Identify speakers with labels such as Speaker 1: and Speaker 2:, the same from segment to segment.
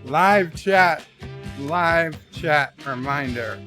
Speaker 1: Live chat reminder.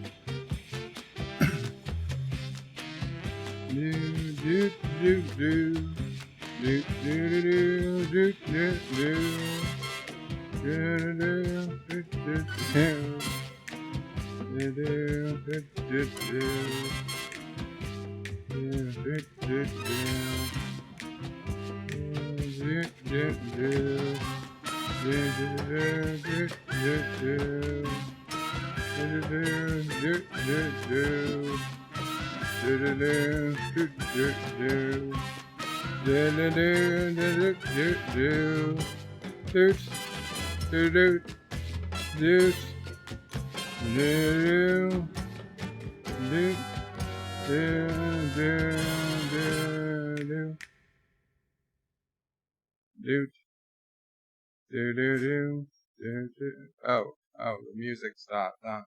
Speaker 1: Oh, the music stopped, huh?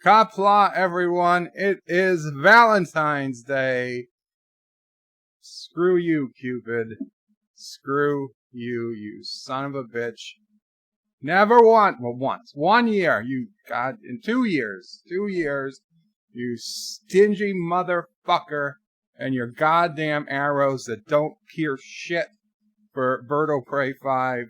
Speaker 1: Qapla, everyone. It is Valentine's Day. Screw you, Cupid. Screw you, you son of a bitch. Never once. Well, once. 1 year. In 2 years. 2 years. You stingy motherfucker. And your goddamn arrows that don't pierce shit for Bird of Prey 5.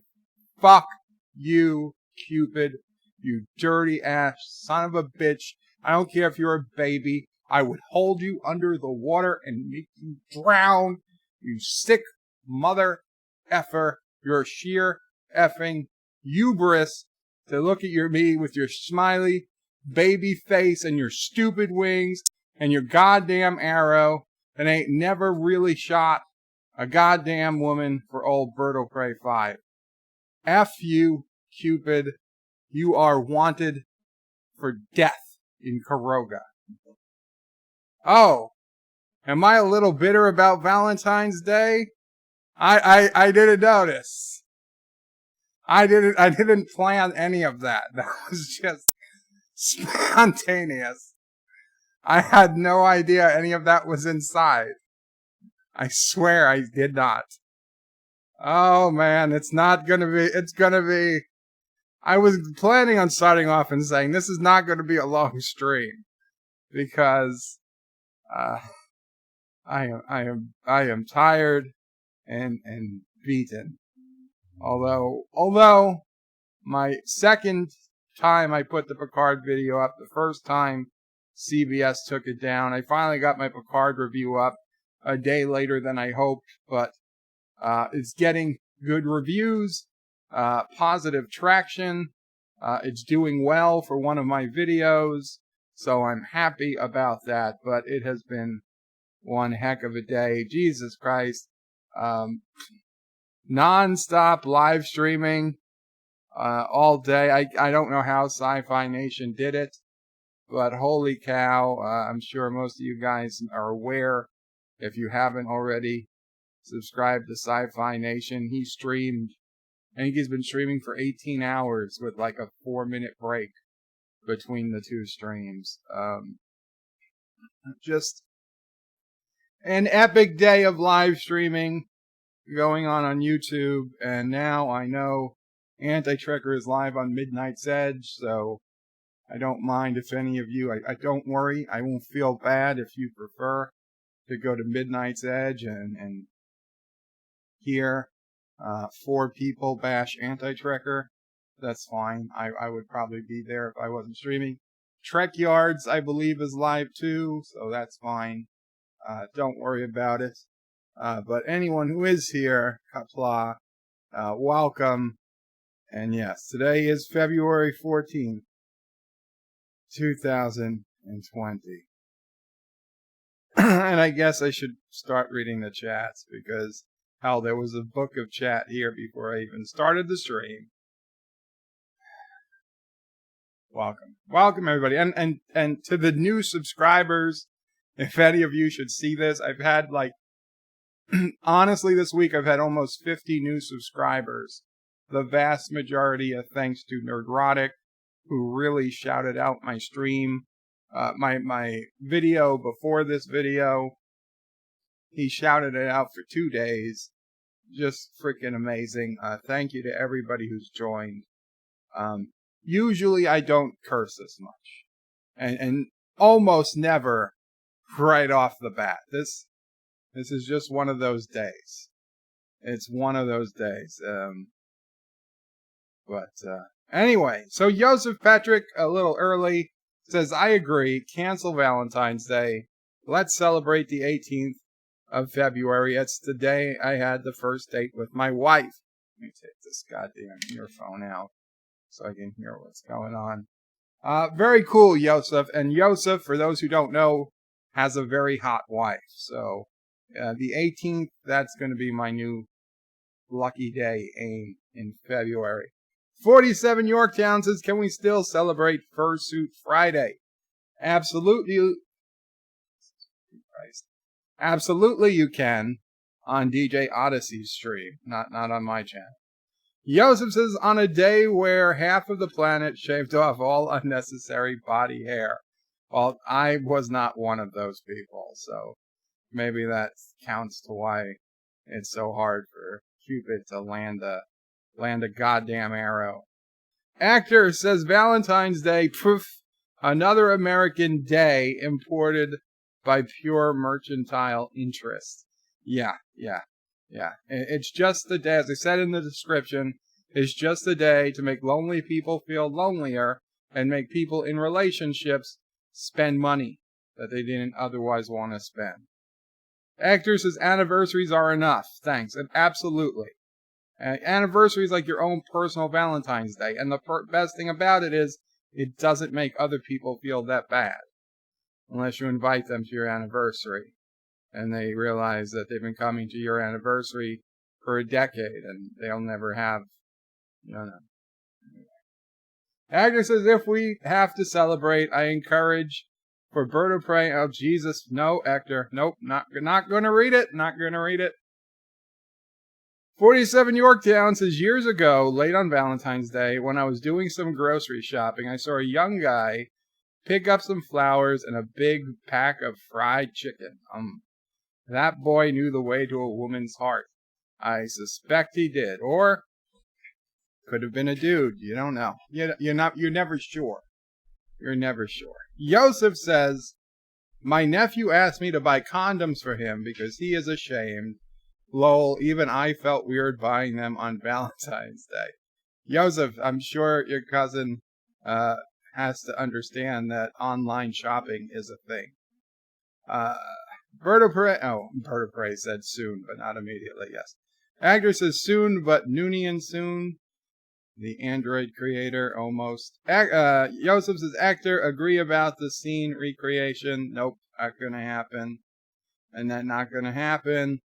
Speaker 1: Fuck you, Cupid. You dirty ass son of a bitch. I don't care if you're a baby. I would hold you under the water and make you drown. You sick mother effer. You're sheer effing hubris to look at me with your smiley baby face and your stupid wings and your goddamn arrow that ain't never really shot a goddamn woman for old Bird of Prey 5. F you, Cupid. You are wanted for death in Karoga. Oh, am I a little bitter about Valentine's Day? I didn't notice. I didn't plan any of that. That was just spontaneous. I had no idea any of that was inside. I swear I did not. Oh man, it's gonna be. I was planning on starting off and saying this is not going to be a long stream because I am tired and beaten. Although my second time I put the Picard video up, the first time CBS took it down, I finally got my Picard review up a day later than I hoped, but it's getting good reviews. Positive traction. It's doing well for one of my videos, so I'm happy about that, but it has been one heck of a day. Jesus Christ. Non-stop live streaming all day. I don't know how Sci-Fi Nation did it, but holy cow, I'm sure most of you guys are aware. If you haven't already, subscribe to Sci-Fi Nation. He streamed, I think he's been streaming for 18 hours with like a 4-minute break between the two streams. Just an epic day of live streaming going on YouTube, and now I know Anti-Trekker is live on Midnight's Edge, so I don't mind if any of you, I don't worry, I won't feel bad if you prefer to go to Midnight's Edge and hear 4 people bash Anti-Trekker. That's fine. I would probably be there if I wasn't streaming. Trek Yards, I believe, is live too, so that's fine. Don't worry about it. But anyone who is here, Qapla, welcome. And yes, today is February 14th, 2020. And I guess I should start reading the chats because, hell, there was a book of chat here before I even started the stream. Welcome everybody, and to the new subscribers, if any of you should see this, I've had honestly this week I've had almost 50 new subscribers. The vast majority of thanks to Nerdrotic, who really shouted out my stream, my video before this video. He shouted it out for 2 days, just freaking amazing. Thank you to everybody who's joined. Usually I don't curse as much, and almost never right off the bat. This is just one of those days. It's one of those days. Anyway, so Joseph Patrick, a little early, says, I agree, cancel Valentine's Day. Let's celebrate the 18th of February. It's the day I had the first date with my wife. Let me take this goddamn earphone out so I can hear what's going on. Very cool, Yosef. And Yosef, for those who don't know, has a very hot wife. So the 18th, that's going to be my new lucky day aim in February. 47 Yorktown says, can we still celebrate Fursuit Friday? Absolutely. Absolutely you can on DJ Odyssey's stream, not on my channel. Joseph says, on a day where half of the planet shaved off all unnecessary body hair. Well, I was not one of those people, so maybe that counts to why it's so hard for Cupid to land a goddamn arrow. Actor says, Valentine's Day, poof, another American day imported by pure mercantile interest. Yeah. It's just the day, as I said in the description, it's just a day to make lonely people feel lonelier and make people in relationships spend money that they didn't otherwise want to spend. Actor says anniversaries are enough. Thanks. And absolutely. Anniversaries like your own personal Valentine's Day. And the best thing about it is it doesn't make other people feel that bad. Unless you invite them to your anniversary. And they realize that they've been coming to your anniversary for a decade and they'll never have, Agnes says, if we have to celebrate, I encourage for Bird of Prey. Oh, Jesus. No, Hector. Nope. Not going to read it. Not going to read it. 47 Yorktown says, years ago, late on Valentine's Day, when I was doing some grocery shopping, I saw a young guy pick up some flowers and a big pack of fried chicken. That boy knew the way to a woman's heart. I suspect he did. Or could have been a dude. You don't know. You're never sure. You're never sure. Joseph says, my nephew asked me to buy condoms for him because he is ashamed. Lol, even I felt weird buying them on Valentine's Day. Joseph, I'm sure your cousin has to understand that online shopping is a thing. Bird of Prey said soon, but not immediately, yes. Actor says soon, but Noonian soon. The Android creator, almost. Joseph says, actor, agree about the scene recreation. Nope, not going to happen. And that not going to happen.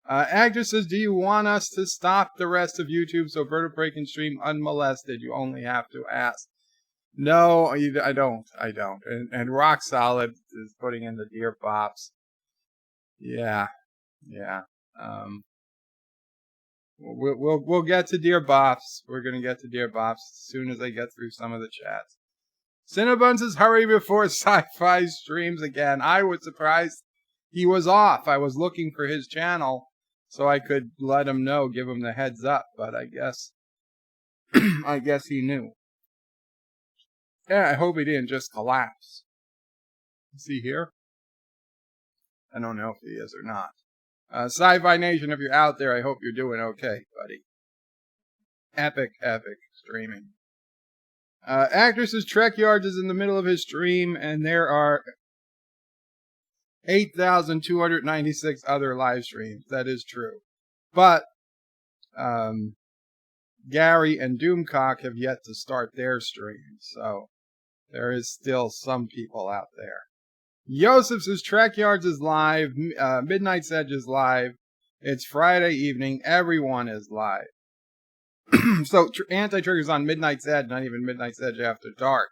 Speaker 1: Actor says, do you want us to stop the rest of YouTube so Bird of Prey can stream unmolested? You only have to ask. No, I don't. And Rock Solid is putting in the Dear Bops. Yeah. We'll get to Dear Bops. We're gonna get to Dear Bops as soon as I get through some of the chats. Cinnabon says, hurry before Sci-Fi streams again. I was surprised he was off. I was looking for his channel so I could let him know, give him the heads up, but I guess he knew. Yeah, I hope he didn't just collapse. Is he here? I don't know if he is or not. Sci-Fi Nation, if you're out there, I hope you're doing okay, buddy. Epic streaming. Actress's Trek Yards is in the middle of his stream, and there are 8,296 other live streams. That is true. But Gary and Doomcock have yet to start their streams, so there is still some people out there. Yosef's Trek Yards is live. Midnight's Edge is live. It's Friday evening. Everyone is live. So Anti-Trigger's on Midnight's Edge, not even Midnight's Edge After Dark.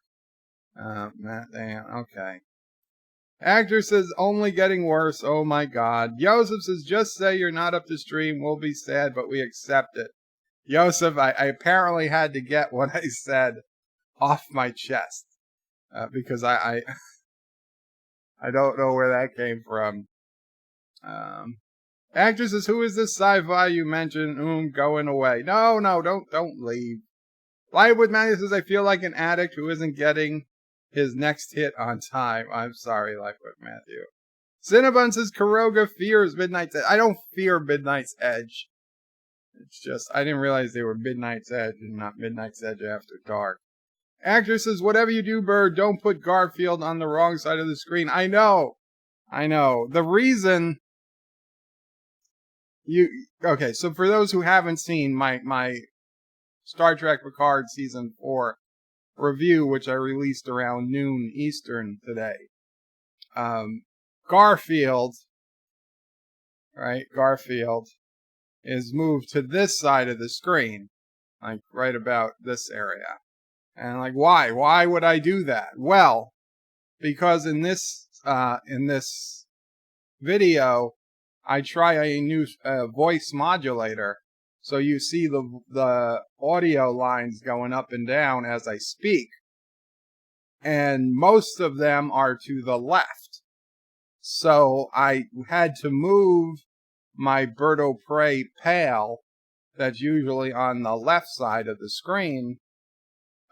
Speaker 1: Damn, okay. Actor says, only getting worse. Oh my god. Yosef says, just say you're not up to stream. We'll be sad, but we accept it. Yosef, I apparently had to get what I said off my chest. Because I don't know where that came from. Actor says, who is this sci-fi you mentioned? Going away. No, don't leave. Lightwood Matthew says, I feel like an addict who isn't getting his next hit on time. I'm sorry, Lightwood Matthew. Cinnabon says, Kuroga fears Midnight's Edge. I don't fear Midnight's Edge. It's just, I didn't realize they were Midnight's Edge and not Midnight's Edge After Dark. Actor says, whatever you do, Bird, don't put Garfield on the wrong side of the screen. I know. The reason... Okay, so for those who haven't seen my Star Trek Picard Season 4 review, which I released around noon Eastern today, Garfield is moved to this side of the screen, like right about this area. And like, why? Why would I do that? Well, because in this video, I try a new voice modulator, so you see the audio lines going up and down as I speak, and most of them are to the left. So I had to move my Berto Prey pail, that's usually on the left side of the screen,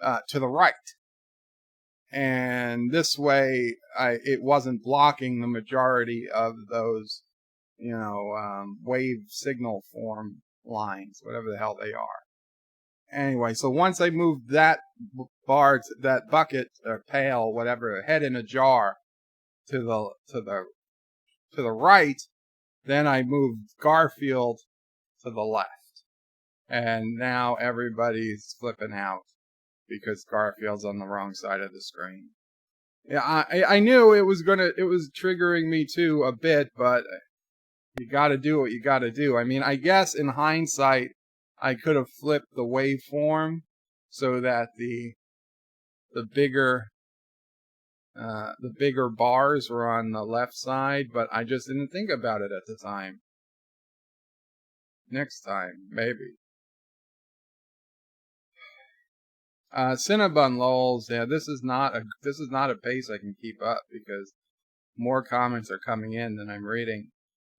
Speaker 1: to the right. And this way, it wasn't blocking the majority of those wave signal form lines, whatever the hell they are. Anyway, so once I moved that that bucket or pail, whatever, head in a jar to the right, then I moved Garfield to the left. And now everybody's flipping out because Garfield's on the wrong side of the screen. Yeah, I knew it was triggering me too a bit, but you gotta do what you gotta do. I mean, I guess in hindsight, I could have flipped the waveform so that the bigger bars were on the left side, but I just didn't think about it at the time. Next time, maybe. Cinnabon lols, yeah, this is not a pace I can keep up because more comments are coming in than I'm reading.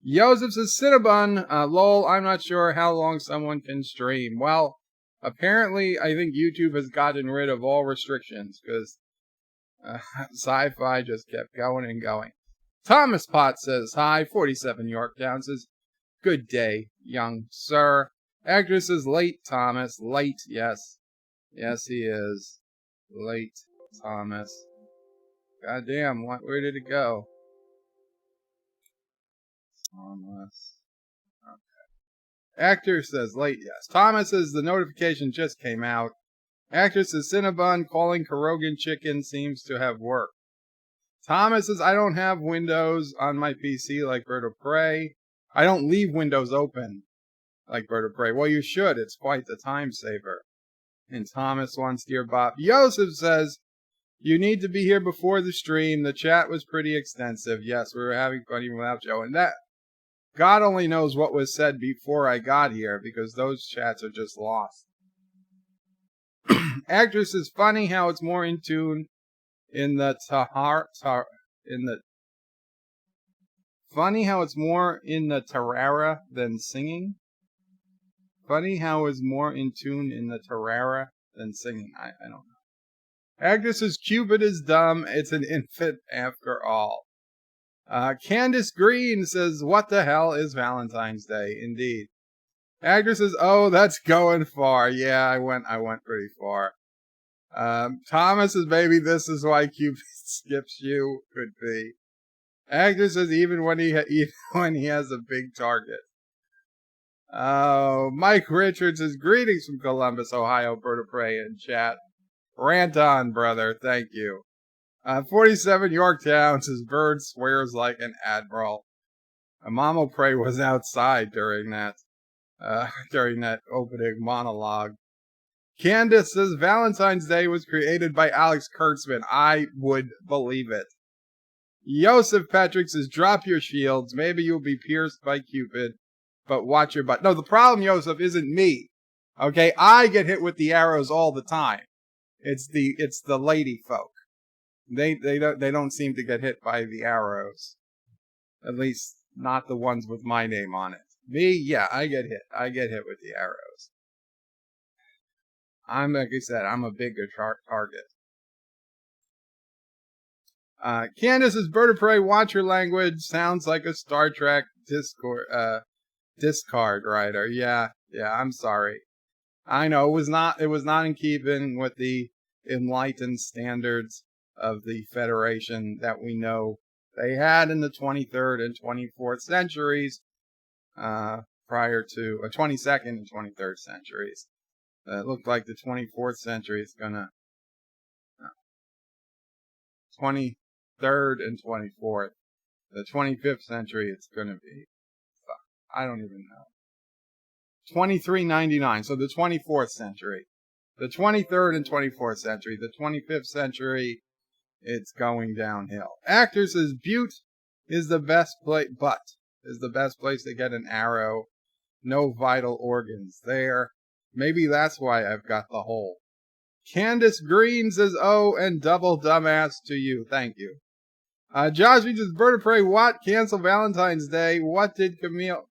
Speaker 1: Joseph says, Cinnabon, lol, I'm not sure how long someone can stream. Well, apparently, I think YouTube has gotten rid of all restrictions, because sci-fi just kept going and going. Thomas Potts says, hi, 47 Yorktown says, good day, young sir. Actress is late, Thomas. Late, yes. Yes, he is. Late, Thomas. Goddamn, where did it go? Thomas. Okay. Actor says late, yes. Thomas says the notification just came out. Actor says Cinnabon calling Kurogan chicken seems to have worked. Thomas says I don't have Windows on my PC like Bird of Prey. I don't leave Windows open like Bird of Prey. Well, you should. It's quite the time saver. And Thomas wants Dear Bob. Joseph says you need to be here before the stream. The chat was pretty extensive. Yes, we were having fun even without Joe. And that God only knows what was said before I got here, because those chats are just lost. Actress is funny how it's more in tune in the funny how it's more in the Tarara than singing. Funny how it's more in tune in the Tarara than singing. I don't know. Agnes says Cupid is dumb. It's an infant after all. Candace Green says, what the hell is Valentine's Day? Indeed. Agnes says, oh, that's going far. Yeah, I went pretty far. Thomas says, maybe this is why Cupid skips you. Could be. Actor says, even when he has a big target. Mike Richards says, greetings from Columbus, Ohio, Bird of Prey in chat. Rant on, brother. Thank you. 47 Yorktown says, Bird swears like an admiral. Mama Prey was outside during that opening monologue. Candace says, Valentine's Day was created by Alex Kurtzman. I would believe it. Joseph Patrick says, drop your shields. Maybe you'll be pierced by Cupid, but watch your butt. No, the problem, Joseph, isn't me. Okay, I get hit with the arrows all the time. It's the lady folk. They don't seem to get hit by the arrows. At least not the ones with my name on it. Me, yeah, I get hit. I get hit with the arrows. Like I said, I'm a bigger target. Candace's Bird of Prey, watch your language. Sounds like a Star Trek discard writer. Yeah, I'm sorry. I know it was not in keeping with the enlightened standards of the Federation that we know they had in the 23rd and 24th centuries, prior to 22nd and 23rd centuries. It looked like the 24th century is gonna 23rd and 24th. The 25th century, it's gonna be, I don't even know. 2399. So the 24th century, the 23rd and 24th century, the 25th century, it's going downhill. Actor says Butte is the best place, but is the best place to get an arrow. No vital organs there. Maybe that's why I've got the hole. Candace Green says, oh, and double dumbass to you. Thank you. Josh says, Bird of Prey, what? Cancel Valentine's Day. What did Camille...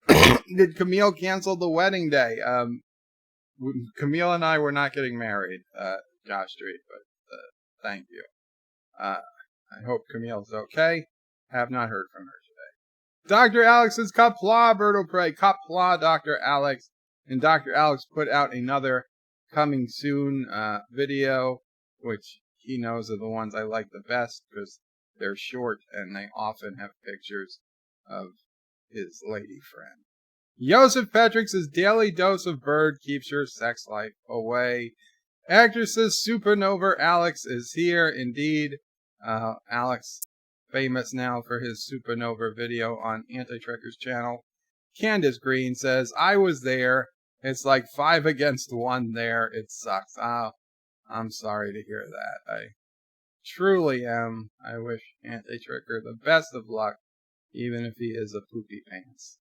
Speaker 1: Did Camille cancel the wedding day? Camille and I were not getting married, Josh Street, but thank you. I hope Camille's okay. Have not heard from her today. Dr. Alex says, Qapla, Bird of Prey. Qapla, Dr. Alex. And Dr. Alex put out another coming soon video, which he knows are the ones I like the best because they're short and they often have pictures of his lady friend. Joseph Patrick says, daily dose of bird keeps your sex life away. Actor says, Supernova Alex is here. Indeed, Alex, famous now for his Supernova video on Anti-Trekker's channel. Candace Green says, I was there. It's like 5 against 1 there. It sucks. Oh, I'm sorry to hear that. I truly am. I wish Anti-Trekker the best of luck, even if he is a poopy pants.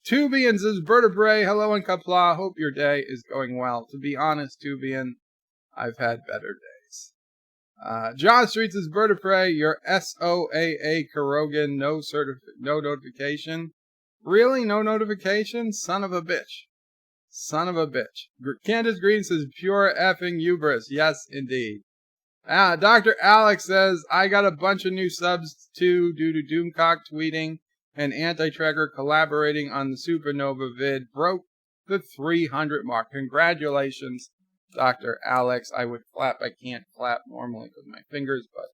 Speaker 1: Tubian says, Bird of Prey, hello and Qapla. Hope your day is going well. To be honest, Tubian, I've had better days. John Street says, Bird of Prey, your SOAA Kurogan, no notification. Really? No notification? Son of a bitch. Son of a bitch. Candace Green says, pure effing hubris. Yes, indeed. Dr. Alex says, I got a bunch of new subs too due to Doomcock tweeting and Anti-Trekker collaborating on the Supernova vid. Broke the 300 mark. Congratulations, Dr. Alex. I would clap. I can't clap normally with my fingers, but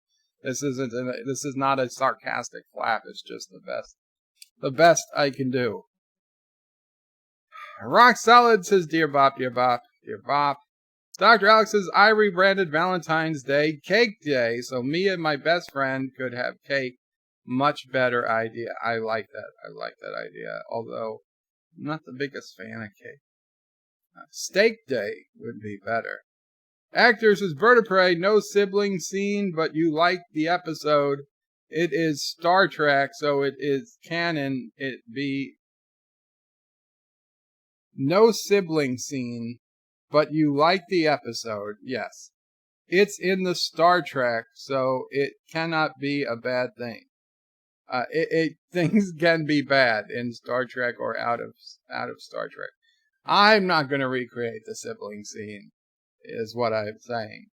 Speaker 1: this is not a sarcastic clap. It's just the best I can do. Rock Solid says, Dear Bop, Dear Bop, Dear Bop. Dr. Alex says, I rebranded Valentine's Day Cake Day, so me and my best friend could have cake. Much better idea. I like that. I like that idea, although I'm not the biggest fan of cake. Steak Day would be better. Actor says, Bird of Prey, no sibling scene, but you liked the episode. It is Star Trek, so it is canon. It be no sibling scene, but you like the episode. Yes. It's in the Star Trek, so it cannot be a bad thing. Things can be bad in Star Trek or out of Star Trek. I'm not going to recreate the sibling scene, is what I'm saying.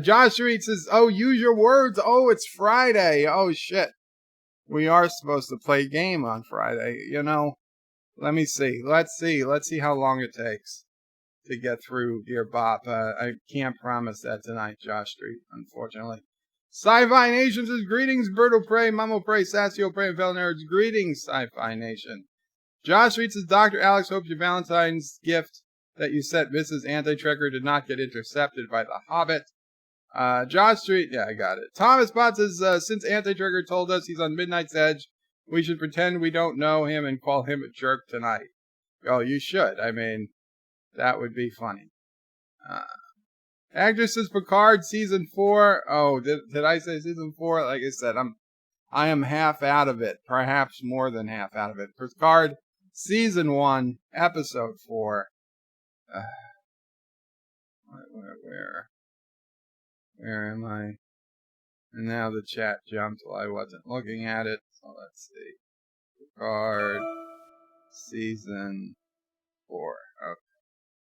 Speaker 1: Josh Street says, oh, use your words. Oh, it's Friday. Oh, shit. We are supposed to play a game on Friday. You know, let me see. Let's see how long it takes. to get through Dear Bop. I can't promise that tonight, Josh Street, unfortunately. Sci-Fi Nation says, greetings, Birdo Prey, Mamo Prey, Sassio Prey, and Fellow Nerds. Greetings, Sci-Fi Nation. Josh Street says, Dr. Alex hopes your Valentine's gift that you sent Mrs. Anti-Trekker did not get intercepted by the Hobbit. Josh Street, yeah, I got it. Thomas Bot says, since Anti-Trekker told us he's on Midnight's Edge, we should pretend we don't know him and call him a jerk tonight. Oh, you should. I mean, that would be funny. Actress says Picard season 4. Oh, did I say season 4? Like I said, I am half out of it. Perhaps more than half out of it. Picard season 1, episode 4. Where am I? And now the chat jumped while I wasn't looking at it. So let's see. Picard season 4. Okay.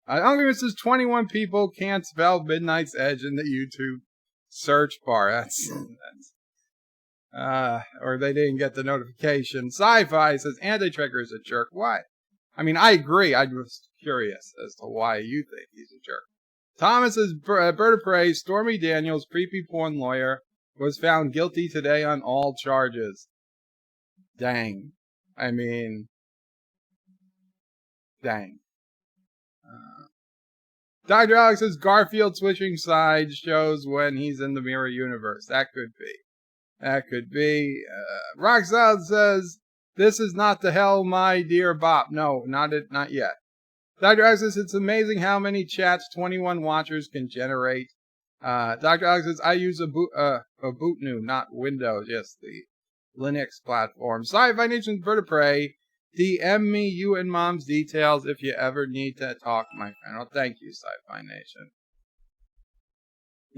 Speaker 1: Uncle says 21 people can't spell Midnight's Edge in the YouTube search bar. That's or they didn't get the notification. Sci-Fi says Anti-Trekker is a jerk. Why? I mean, I agree. I was curious as to why you think he's a jerk. Thomas says Bird of Prey, Stormy Daniels, creepy porn lawyer, was found guilty today on all charges. Dang. I mean, dang. Dr. Alex says Garfield switching sides shows when he's in the mirror universe. That could be. That could be. Roxanne says, this is not the hell, my dear Bop. No, not yet. Dr. Alex says, it's amazing how many chats 21 watchers can generate. Dr. Alex says, I use a Bootnu, not Windows. Yes, the Linux platform. Sci-Fi Nation's Bird of Prey. DM me you and Mom's details if you ever need to talk, my friend. Well, thank you, Sci-Fi Nation.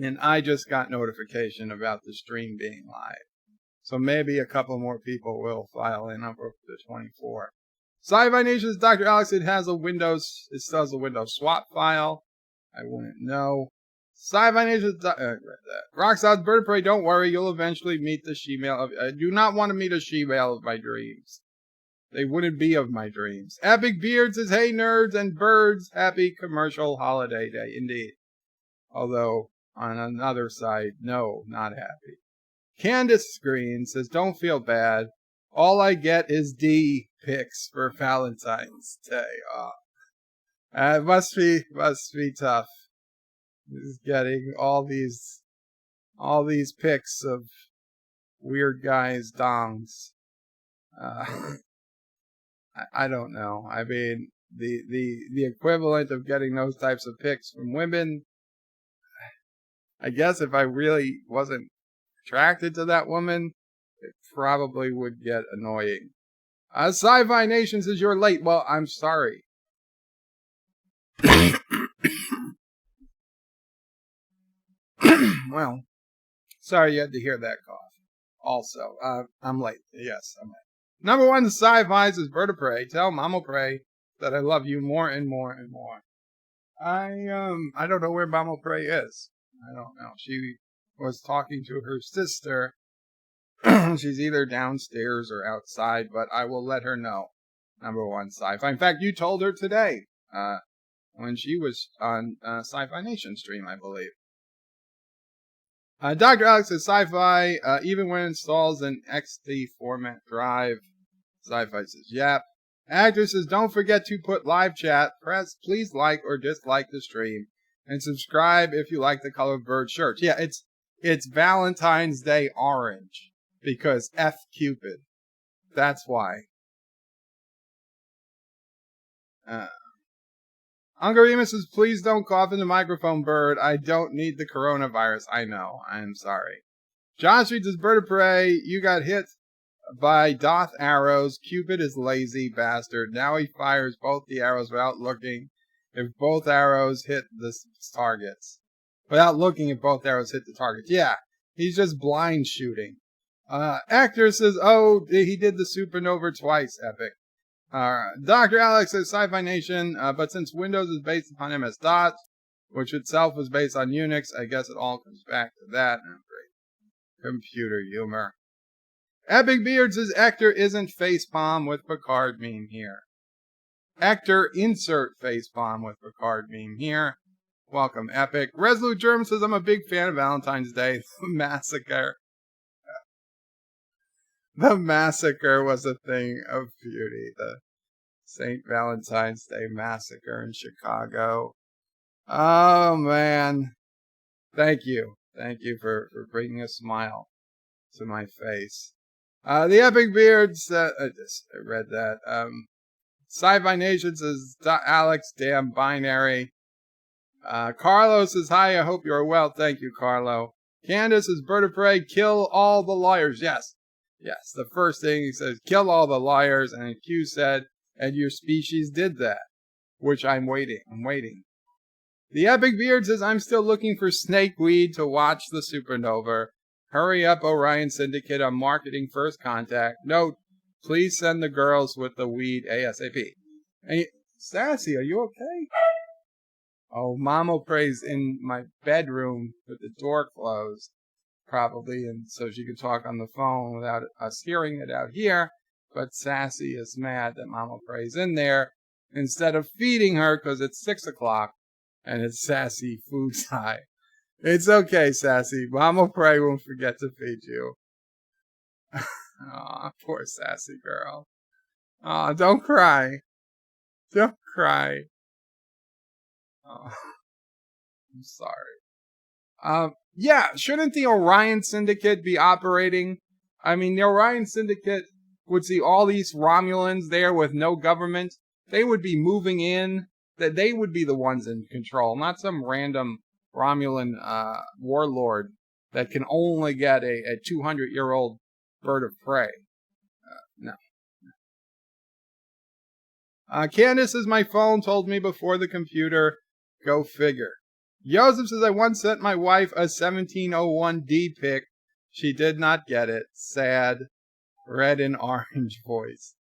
Speaker 1: And I just got notification about the stream being live. So maybe a couple more people will file in up to 24. Sci-Fi Nation's Dr. Alex, it still has a Windows swap file. I wouldn't know. Sci-Fi Nation's Roxanne's Bird of Prey, don't worry, you'll eventually meet the she-male. I do not want to meet a she-male of my dreams. They wouldn't be of my dreams. Epic Beard says, hey nerds and birds, happy commercial holiday day. Indeed. Although, on another side, no, not happy. Candace Green says, don't feel bad. All I get is D pics for Valentine's Day. Oh. It must be tough. Just getting all these pics of weird guys' dongs. I don't know. I mean, the equivalent of getting those types of pics from women, I guess if I really wasn't attracted to that woman, it probably would get annoying. Sci-Fi Nation says you're late. Well, I'm sorry. Well, sorry you had to hear that cough. Also, I'm late. Yes, I'm late. Number 1, Sci-Fi's is Bird of Prey. Tell Mama Prey that I love you more and more and more. I don't know where Mama Prey is. I don't know. She was talking to her sister. She's either downstairs or outside, but I will let her know. Number 1, Sci-Fi. In fact, you told her today, when she was on Sci-Fi Nation stream, I believe. Dr. Alex says Sci-Fi, even when it installs an XT format drive. Sci-Fi says, yep. Actor says, don't forget to put live chat. Please like or dislike the stream. And subscribe if you like the color of bird shirts. Yeah, it's Valentine's Day orange. Because F Cupid. That's why. Uncle Remus says, please don't cough in the microphone, Bird. I don't need the coronavirus. I know. I'm sorry. John Street says, Bird of Prey, you got hit by doth arrows. Cupid is lazy bastard. Now he fires both the arrows without looking if both arrows hit the targets. Without looking if both arrows hit the targets. Yeah, he's just blind shooting. Actor says, oh, he did the supernova twice. Epic. Dr. Alex says Sci-Fi Nation, but since Windows is based upon MS-DOS, which itself was based on Unix, I guess it all comes back to that. Great computer humor. Epic Beard says Hector isn't facepalm with Picard meme here. Hector, insert facepalm with Picard meme here. Welcome, Epic. Resolute Germ says, I'm a big fan of Valentine's Day. Massacre. The massacre was a thing of beauty. The St. Valentine's Day massacre in Chicago. Oh, man. Thank you. Thank you for bringing a smile to my face. The Epic Beards, I read that. Sci-Fi Nation says, Alex, damn binary. Carlo says, hi, I hope you're well. Thank you, Carlo. Candace is Bird of Prey, kill all the liars. Yes. Yes, the first thing he says, kill all the liars. And Q said, and your species did that. Which I'm waiting. The Epic Beard says, I'm still looking for snakeweed to watch the supernova. Hurry up, Orion Syndicate. I'm marketing First Contact. Note, please send the girls with the weed ASAP. Hey, Sassy, are you okay? Oh, Mama Prays in my bedroom with the door closed, probably, and so she could talk on the phone without us hearing it out here. But Sassy is mad that Mama Prays in there instead of feeding her because it's 6 o'clock and it's Sassy food time. It's okay, Sassy. Mama Pray won't forget to feed you. Aw, poor Sassy girl. Aw, don't cry. Don't cry. Oh, I'm sorry. Yeah, shouldn't the Orion Syndicate be operating? I mean, the Orion Syndicate would see all these Romulans there with no government. They would be moving in. That they would be the ones in control, not some random Romulan warlord that can only get a 200-year-old bird of prey. No. Candace says, my phone told me before the computer. Go figure. Joseph says, I once sent my wife a 1701D pic. She did not get it. Sad. Red and orange voice.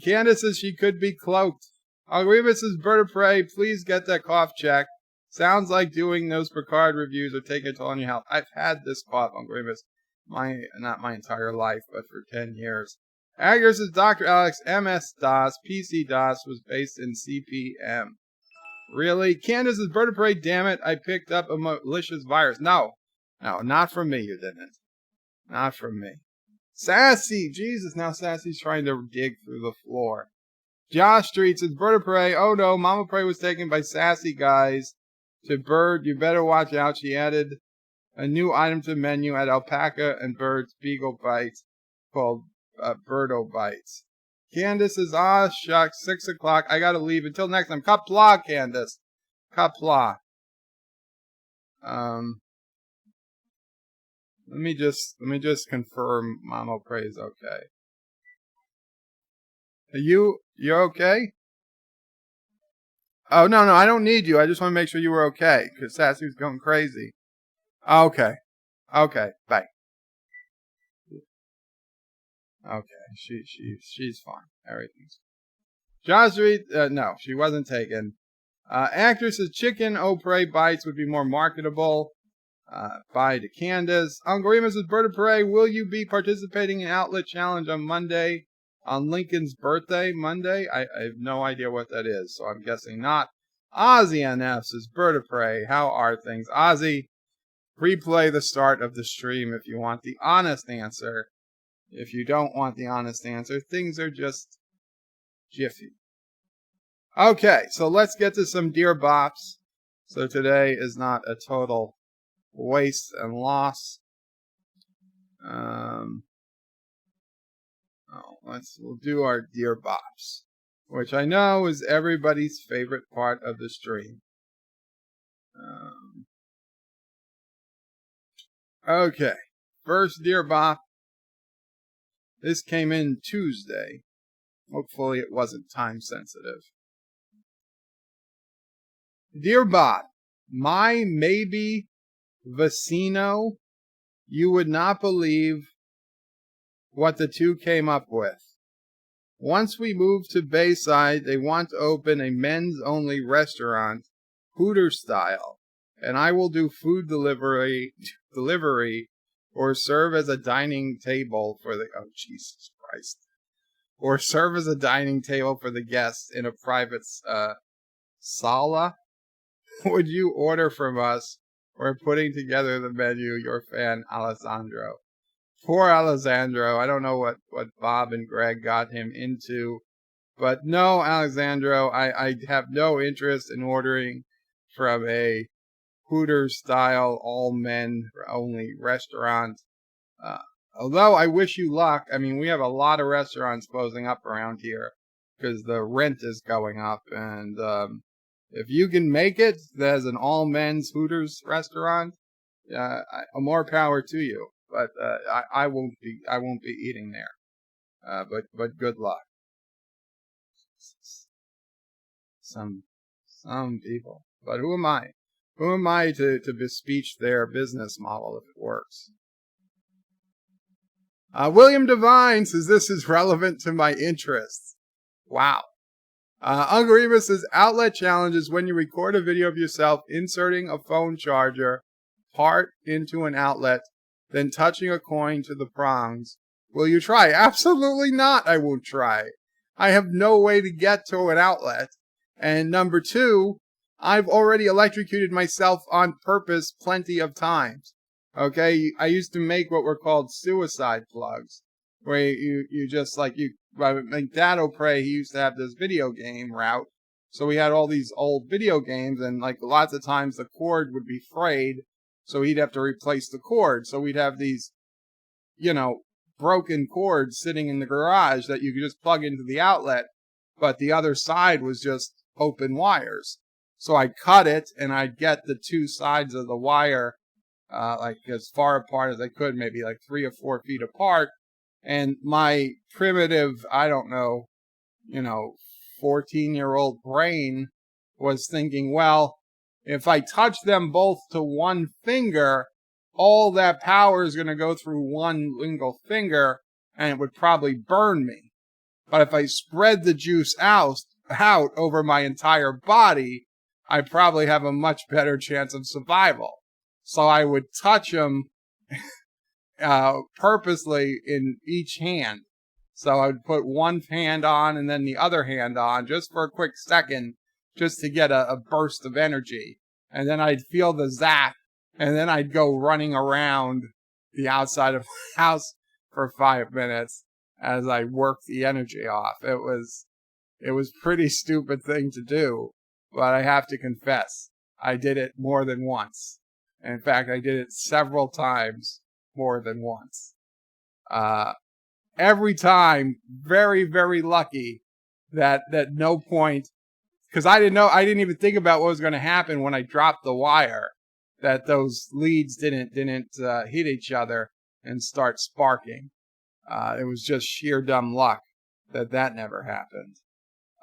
Speaker 1: Candace says she could be cloaked. Algrevis says, Bird of Prey, please get that cough checked. Sounds like doing those Picard reviews or taking a toll on your health. I've had this cough, Algrevis, not my entire life, but for 10 years. Agar says, Dr. Alex, MS-DOS, PC-DOS was based in CPM. Really? Candace says, Bird of Prey, damn it, I picked up a malicious virus. No, not from me, you didn't. Not from me. Sassy, Jesus, now Sassy's trying to dig through the floor. Josh Street says, Bird of Prey, oh no, Mama Prey was taken by Sassy guys to Bird. You better watch out. She added a new item to the menu at Alpaca and Bird's Beagle Bites called Birdo Bites. Candace says, shucks, 6 o'clock. I gotta leave. Until next time. Qapla, Candace. Qapla. Let me just confirm Mama Prey's okay. You're okay? Oh, no, I don't need you. I just want to make sure you were okay, because Sassy's going crazy. Okay, bye. Okay, she's fine. Everything's fine. Josh Reed, no, she wasn't taken. Actress says Chicken Prey Bites would be more marketable. Bye to Candace. Uncle Remus says, Bird of Prey, will you be participating in Outlet Challenge on Monday? On Lincoln's birthday, Monday? I have no idea what that is, so I'm guessing not. Ozzy NF says, Bird of Prey, how are things? Ozzy, replay the start of the stream if you want the honest answer. If you don't want the honest answer, things are just jiffy. Okay, so let's get to some Dear Bops. So today is not a total waste and loss. We'll do our Dear Bops, which I know is everybody's favorite part of the stream. Okay, first Dear Bop. This came in Tuesday. Hopefully it wasn't time sensitive. Dear Bop, my maybe Vecino, you would not believe what the two came up with. Once we move to Bayside, they want to open a men's-only restaurant, Hooter style, and I will do food delivery or serve as a dining table for the... Oh, Jesus Christ. or serve as a dining table for the guests in a private sala? Would you order from us? We're putting together the menu, your fan, Alessandro. Poor Alessandro. I don't know what Bob and Greg got him into. But no, Alessandro, I have no interest in ordering from a Hooters-style, all-men-only restaurant. Although I wish you luck. I mean, we have a lot of restaurants closing up around here because the rent is going up. And if you can make it as an all-men's Hooters restaurant, more power to you. But I won't be eating there. But good luck. Some people. But who am I? Who am I to bespeech their business model if it works? William Devine says this is relevant to my interests. Wow. Uncle Remus says outlet challenge is when you record a video of yourself inserting a phone charger part into an outlet, then touching a coin to the prongs. Will you try? Absolutely not. I won't try. I have no way to get to an outlet. And number two, I've already electrocuted myself on purpose plenty of times. Okay, I used to make what were called suicide plugs, where you just like Dad O'Prey, he used to have this video game route. So we had all these old video games, and like lots of times the cord would be frayed, so he'd have to replace the cord. So we'd have these, broken cords sitting in the garage that you could just plug into the outlet, but the other side was just open wires. So I'd cut it, and I'd get the two sides of the wire like as far apart as I could, maybe like 3 or 4 feet apart. And my primitive, 14-year-old brain was thinking, well, if I touch them both to one finger, all that power is going to go through one single finger, and it would probably burn me. But if I spread the juice out over my entire body, I probably have a much better chance of survival. So I would touch them purposely in each hand. So I would put one hand on and then the other hand on just for a quick second, just to get a burst of energy. And then I'd feel the zap, and then I'd go running around the outside of my house for 5 minutes as I worked the energy off. It was pretty stupid thing to do, but I have to confess, I did it more than once. In fact, I did it several times more than once. Every time, very, very lucky that no point, because I didn't even think about what was going to happen when I dropped the wire, that those leads didn't hit each other and start sparking. It was just sheer dumb luck that never happened.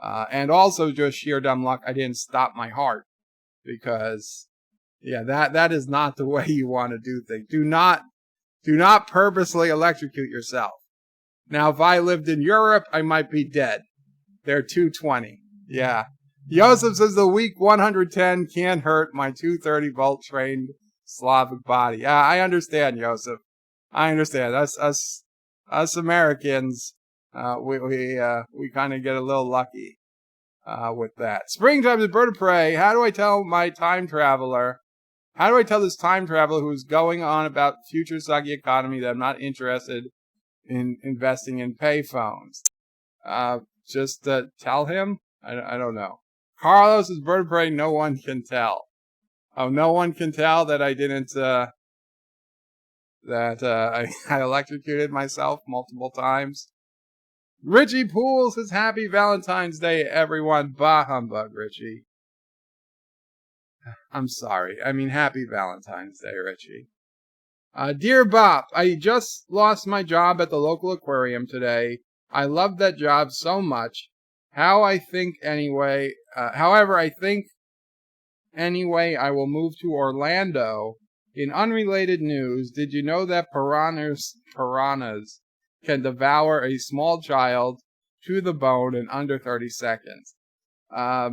Speaker 1: And also just sheer dumb luck I didn't stop my heart, because that is not the way you want to do things. Do not purposely electrocute yourself. Now, if I lived in Europe, I might be dead. They're 220. Yeah. Joseph says the weak 110 can't hurt my 230 volt trained Slavic body. Yeah, I understand, Joseph. I understand. Us Americans, we kind of get a little lucky with that. Springtime is bird of prey. How do I tell this time traveler who's going on about future sucky economy that I'm not interested in investing in payphones? Just tell him? I don't know. Carlos is bird of prey. No one can tell. Oh, no one can tell that I didn't, I electrocuted myself multiple times. Richie Poole says happy Valentine's Day, everyone. Bah humbug, Richie. I'm sorry. I mean, happy Valentine's Day, Richie. Dear Bob, I just lost my job at the local aquarium today. I love that job so much. However, I think anyway, I will move to Orlando. In unrelated news, did you know that piranhas can devour a small child to the bone in under 30 seconds? I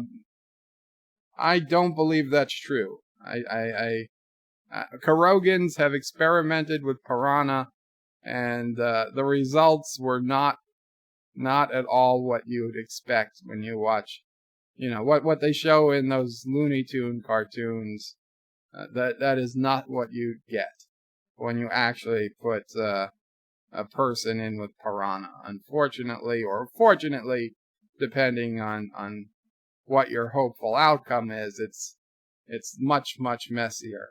Speaker 1: don't believe that's true. Karogans have experimented with piranha, and the results were not not at all what you would expect when you watch, what they show in those Looney Tune cartoons. That is not what you get when you actually put a person in with piranha. Unfortunately, or fortunately, depending on what your hopeful outcome is, it's much, much messier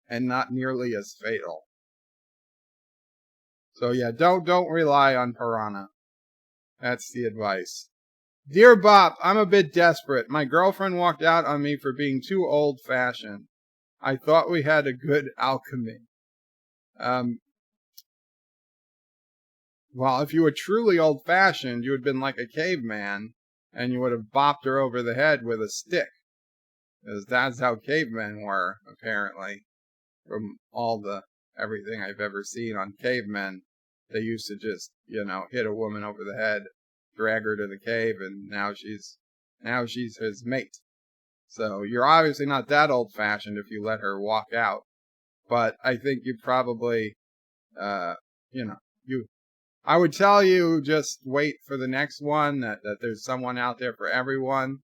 Speaker 1: and not nearly as fatal. So yeah, don't rely on piranha. That's the advice. Dear Bop, I'm a bit desperate. My girlfriend walked out on me for being too old-fashioned. I thought we had a good alchemy. Well, if you were truly old-fashioned, you would have been like a caveman, and you would have bopped her over the head with a stick. Because that's how cavemen were, apparently. From everything I've ever seen on cavemen, they used to just, hit a woman over the head, drag her to the cave, and now she's his mate. So you're obviously not that old-fashioned if you let her walk out. But I think you probably, I would tell you just wait for the next one, that there's someone out there for everyone.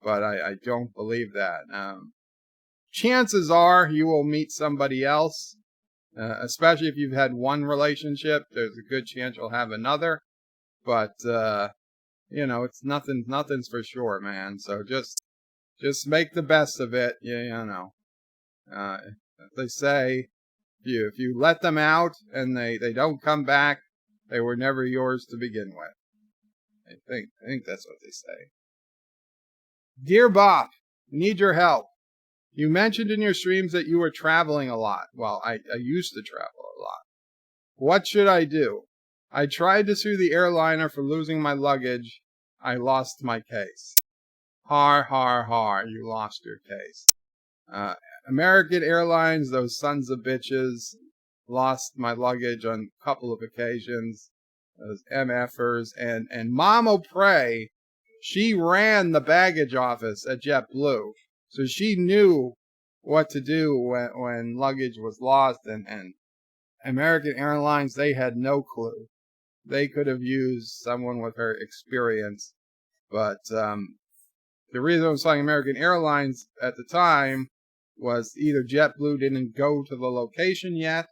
Speaker 1: But I don't believe that. Chances are you will meet somebody else, especially if you've had one relationship. There's a good chance you'll have another. But, it's nothing's for sure, man. So just make the best of it. They say, if you let them out and they don't come back, they were never yours to begin with. I think that's what they say. Dear Bob, need your help. You mentioned in your streams that you were traveling a lot. Well, I used to travel a lot. What should I do? I tried to sue the airliner for losing my luggage. I lost my case. Har, har, har, you lost your case. American Airlines, those sons of bitches, lost my luggage on a couple of occasions. Those MFers. And Mama Prey, she ran the baggage office at JetBlue. So she knew what to do when luggage was lost. And American Airlines, they had no clue. They could have used someone with her experience. But the reason I was saying American Airlines at the time was either JetBlue didn't go to the location yet,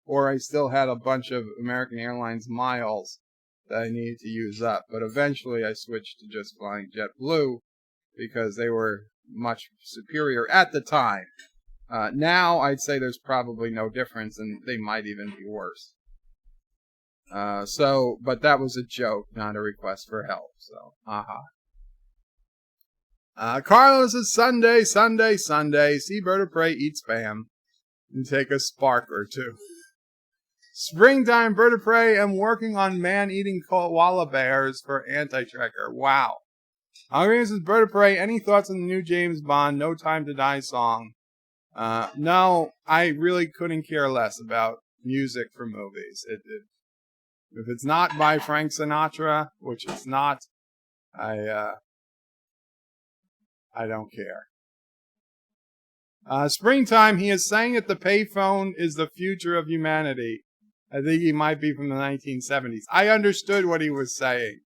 Speaker 1: or I still had a bunch of American Airlines miles that I needed to use up. But eventually I switched to just flying JetBlue because they were much superior at the time. Now I'd say there's probably no difference, and they might even be worse. But that was a joke, not a request for help. So, Carlos is Sunday. See Bird of Prey, eat spam, and take a spark or two. Springtime, Bird of Prey. I'm working on man-eating koala bears for Anti-Trekker. Wow. This is Bird of Prey. Any thoughts on the new James Bond No Time to Die song? No, I really couldn't care less about music for movies. If it's not by Frank Sinatra, which it's not, I don't care. Springtime, he is saying that the payphone is the future of humanity. I think he might be from the 1970s. I understood what he was saying.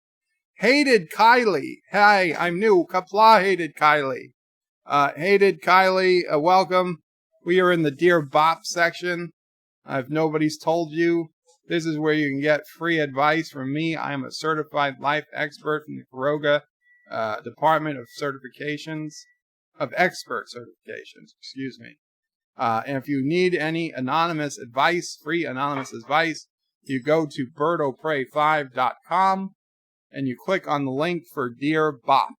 Speaker 1: Hated Kylie. Hey, I'm new. Qapla hated Kylie. Hated Kylie, welcome. We are in the Dear Bop section. If nobody's told you, this is where you can get free advice from me. I am a certified life expert from the Kuroga Department of Expert Certifications. Excuse me. And if you need any anonymous advice, free anonymous advice, you go to birdofprey5.com and you click on the link for Dear Bop.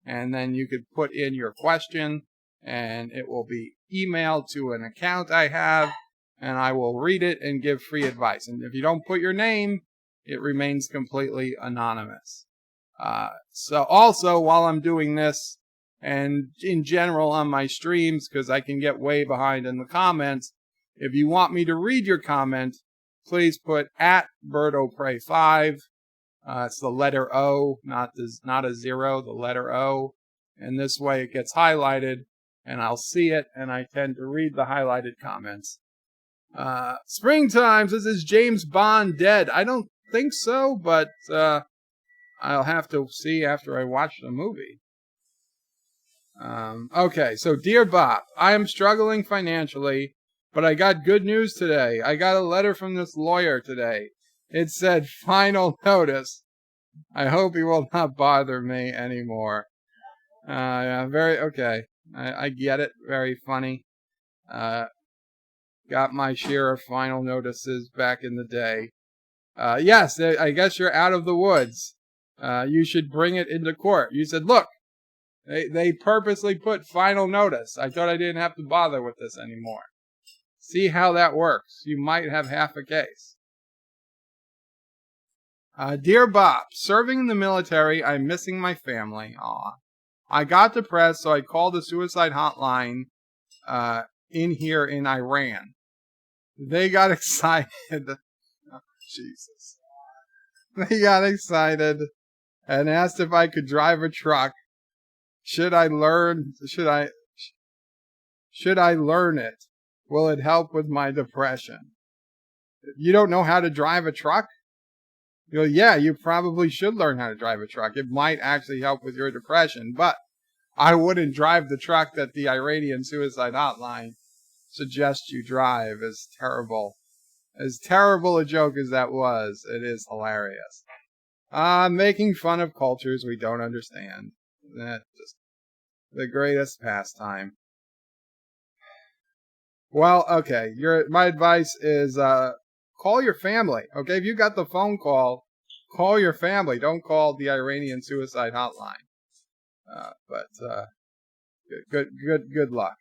Speaker 1: And then you could put in your question and it will be emailed to an account I have, and I will read it and give free advice. And if you don't put your name, it remains completely anonymous. So also, while I'm doing this, and in general on my streams, because I can get way behind in the comments, if you want me to read your comment, please put at birdofprey5. It's the letter O, not a zero, the letter O. And this way it gets highlighted, and I'll see it, and I tend to read the highlighted comments. Springtime, this is James Bond dead. I don't think so, but I'll have to see after I watch the movie. Okay, so dear Bob, I am struggling financially, but I got good news today. I got a letter from this lawyer today. It said final notice. I hope he will not bother me anymore. Yeah, very okay. I get it. Very funny. Got my share of final notices back in the day. Yes, I guess you're out of the woods. You should bring it into court. You said, look, they purposely put final notice. I thought I didn't have to bother with this anymore. See how that works. You might have half a case. Dear Bob, serving in the military, I'm missing my family. Aw. I got depressed, so I called the suicide hotline in here in Iran. They got excited. Oh, Jesus. They got excited and asked if I could drive a truck. Should I learn it? Will it help with my depression? You don't know how to drive a truck? You go, yeah, you probably should learn how to drive a truck. It might actually help with your depression, but I wouldn't drive the truck that the Iranian suicide hotline suggests you drive. As terrible a joke as that was, it is hilarious. Making fun of cultures we don't understand. That's just the greatest pastime. Well, okay, my advice is call your family. Okay, if you got the phone call your family. Don't call the Iranian suicide hotline. But good luck.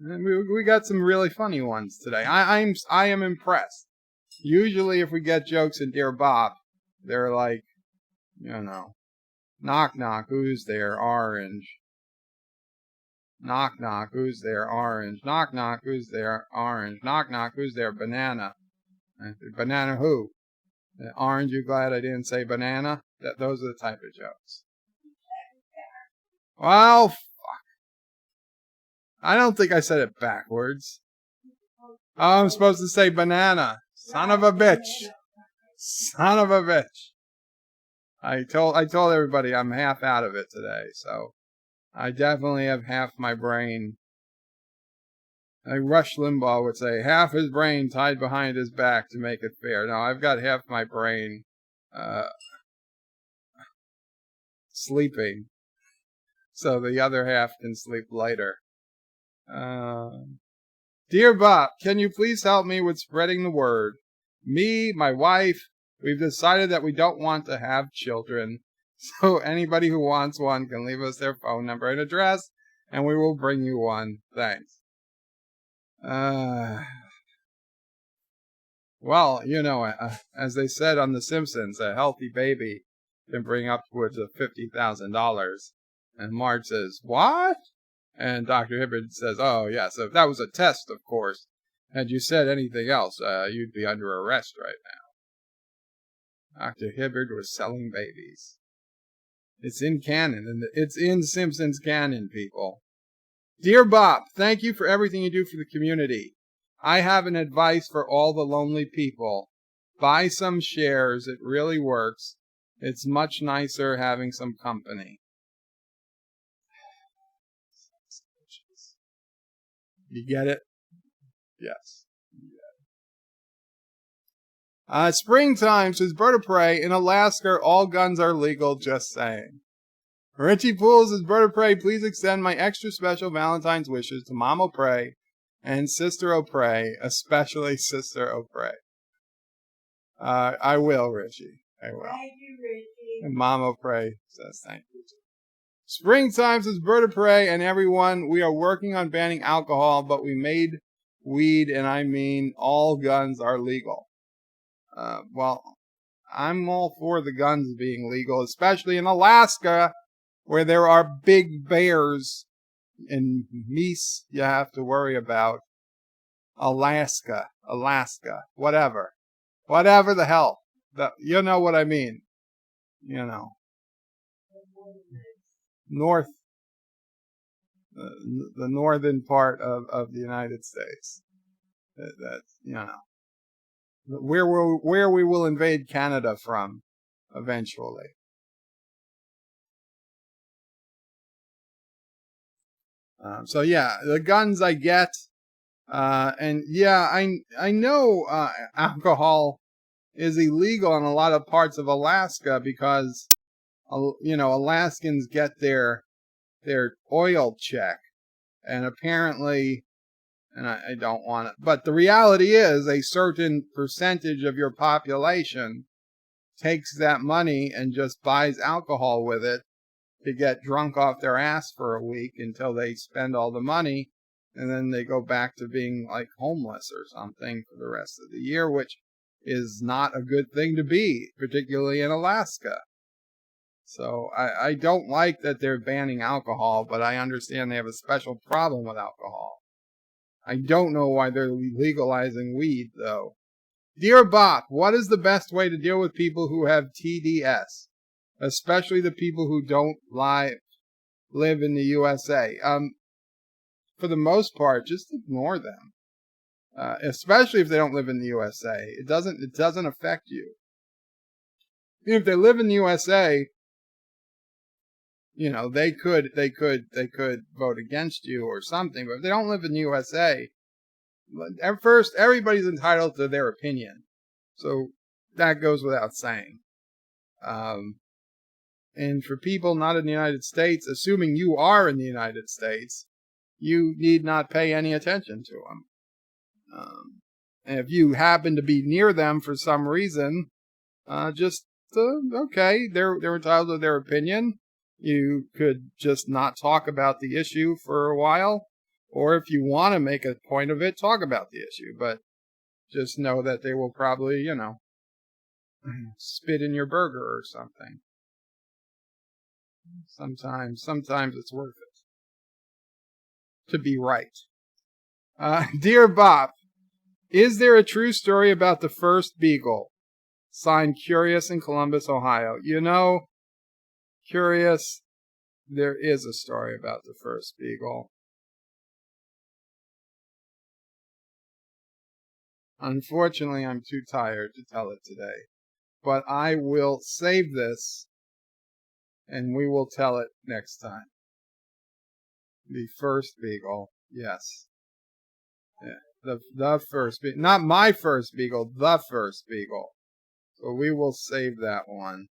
Speaker 1: And we got some really funny ones today. I am impressed. Usually, if we get jokes in Dear Bob, they're like, knock knock, who's there? Orange. Knock knock, who's there? Orange. Knock knock, who's there? Orange. Knock knock, who's there? Banana. Banana who? Orange, you glad I didn't say banana? Those are the type of jokes. Well, fuck. I don't think I said it backwards. Oh, I'm supposed to say banana. Son of a bitch. Son of a bitch. I told everybody I'm half out of it today, so I definitely have half my brain. Like Rush Limbaugh would say, half his brain tied behind his back to make it fair. No, I've got half my brain sleeping, so the other half can sleep lighter. Dear Bob, can you please help me with spreading the word? Me, my wife, we've decided that we don't want to have children, so anybody who wants one can leave us their phone number and address, and we will bring you one. Thanks. Well, as they said on The Simpsons, a healthy baby can bring upwards of $50,000. And Marge says, what? And Dr. Hibbert says, oh, yeah, so if that was a test, of course. Had you said anything else, you'd be under arrest right now. Dr. Hibbert was selling babies. It's in canon, and it's in Simpsons canon, people. Dear Bob, thank you for everything you do for the community. I have an advice for all the lonely people. Buy some shares. It really works. It's much nicer having some company. You get it? Yes. Springtime, says Bird of Prey. In Alaska, all guns are legal, just saying. Richie Pools says, Bird of Prey, please extend my extra special Valentine's wishes to Mom O'Prey and Sister O'Prey, especially Sister O'Prey. I will, Richie. I will.
Speaker 2: Thank you, Richie.
Speaker 1: And Mom O'Prey says thank you. Springtime, says Bird of Prey, and everyone, we are working on banning alcohol, but we made weed, and I mean all guns are legal. Well, I'm all for the guns being legal, especially in Alaska, where there are big bears and meese you have to worry about. Alaska, whatever the hell. You know what I mean. North, the northern part of the United States. That's, where we will invade Canada from eventually. So yeah, the guns I get, and yeah, I know alcohol is illegal in a lot of parts of Alaska because Alaskans get their oil check, and apparently, and I don't want it, but the reality is a certain percentage of your population takes that money and just buys alcohol with it to get drunk off their ass for a week until they spend all the money, and then they go back to being like homeless or something for the rest of the year, which is not a good thing to be, particularly in Alaska. So I don't like that they're banning alcohol, but I understand they have a special problem with alcohol. I don't know why they're legalizing weed, though. Dear Bop, what is the best way to deal with people who have TDS? Especially the people who don't live in the USA. For the most part, just ignore them. Especially if they don't live in the USA. It doesn't affect you. If they live in the USA, they could vote against you or something. But if they don't live in the USA, at first, everybody's entitled to their opinion. So that goes without saying. And for people not in the United States, assuming you are in the United States, you need not pay any attention to them. And if you happen to be near them for some reason, okay, they're entitled to their opinion. You could just not talk about the issue for a while, or if you want to make a point of it, talk about the issue. But just know that they will probably, spit in your burger or something. Sometimes it's worth it to be right. Dear Bob, is there a true story about the first beagle? Signed, Curious in Columbus, Ohio. Curious, there is a story about the first beagle. Unfortunately, I'm too tired to tell it today. But I will save this, and we will tell it next time. The first beagle, yes. Yeah, the first beagle. Not my first beagle, the first beagle. So we will save that one.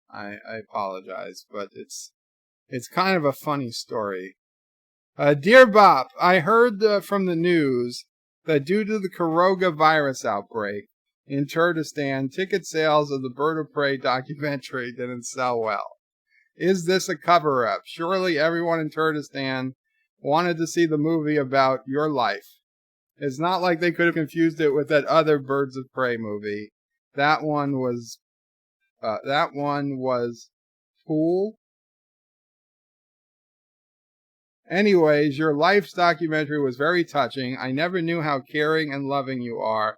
Speaker 1: I apologize, but it's kind of a funny story. Dear Bob, I heard from the news that due to the coronavirus outbreak in Kurdistan, ticket sales of the Bird of Prey documentary didn't sell well. Is this a cover-up? Surely everyone in Kurdistan wanted to see the movie about your life. It's not like they could have confused it with that other Birds of Prey movie. That one was cool. Anyways, your life's documentary was very touching. I never knew how caring and loving you are,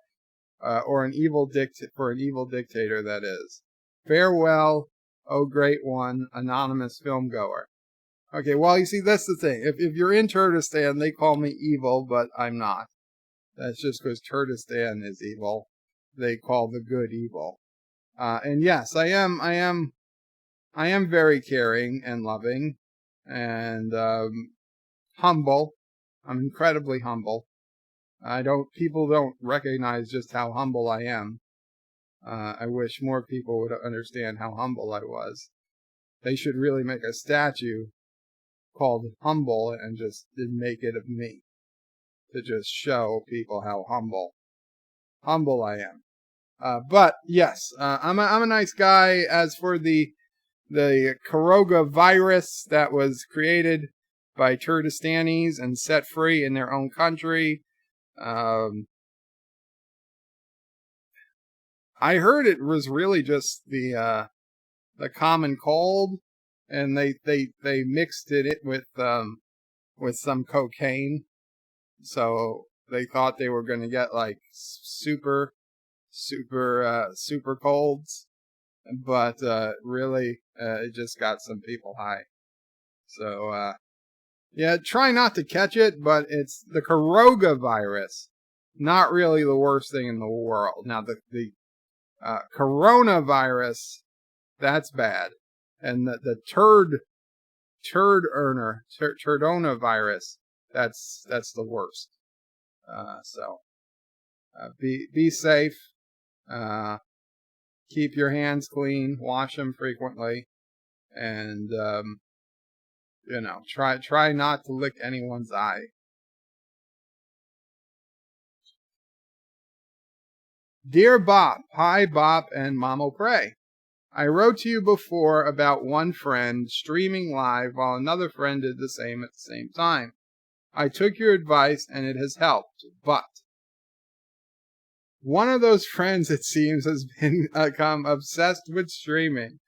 Speaker 1: or an evil dictator, that is. Farewell, oh great one, anonymous film goer. Okay, well, you see, that's the thing. If you're in Kurdistan, they call me evil, but I'm not. That's just because Kurdistan is evil. They call the good evil. And yes, I am very caring and loving and humble. I'm incredibly humble. People don't recognize just how humble I am. I wish more people would understand how humble I was. They should really make a statue called Humble and just make it of me to just show people how humble I am. But yes, I'm a nice guy. As for the coronavirus that was created by Kurdistanis and set free in their own country, I heard it was really just the common cold, and they mixed it with some cocaine, so they thought they were going to get like super colds, but really it just got some people high. So yeah, try not to catch it, but it's the coronavirus, not really the worst thing in the world. Now, the coronavirus, that's bad. And the turdonavirus, that's the worst. So be safe. Keep your hands clean. Wash them frequently, and try not to lick anyone's eye. Dear Bop, hi Bop and Mamo Pray. I wrote to you before about one friend streaming live while another friend did the same at the same time. I took your advice and it has helped, but one of those friends, it seems, has become obsessed with streaming.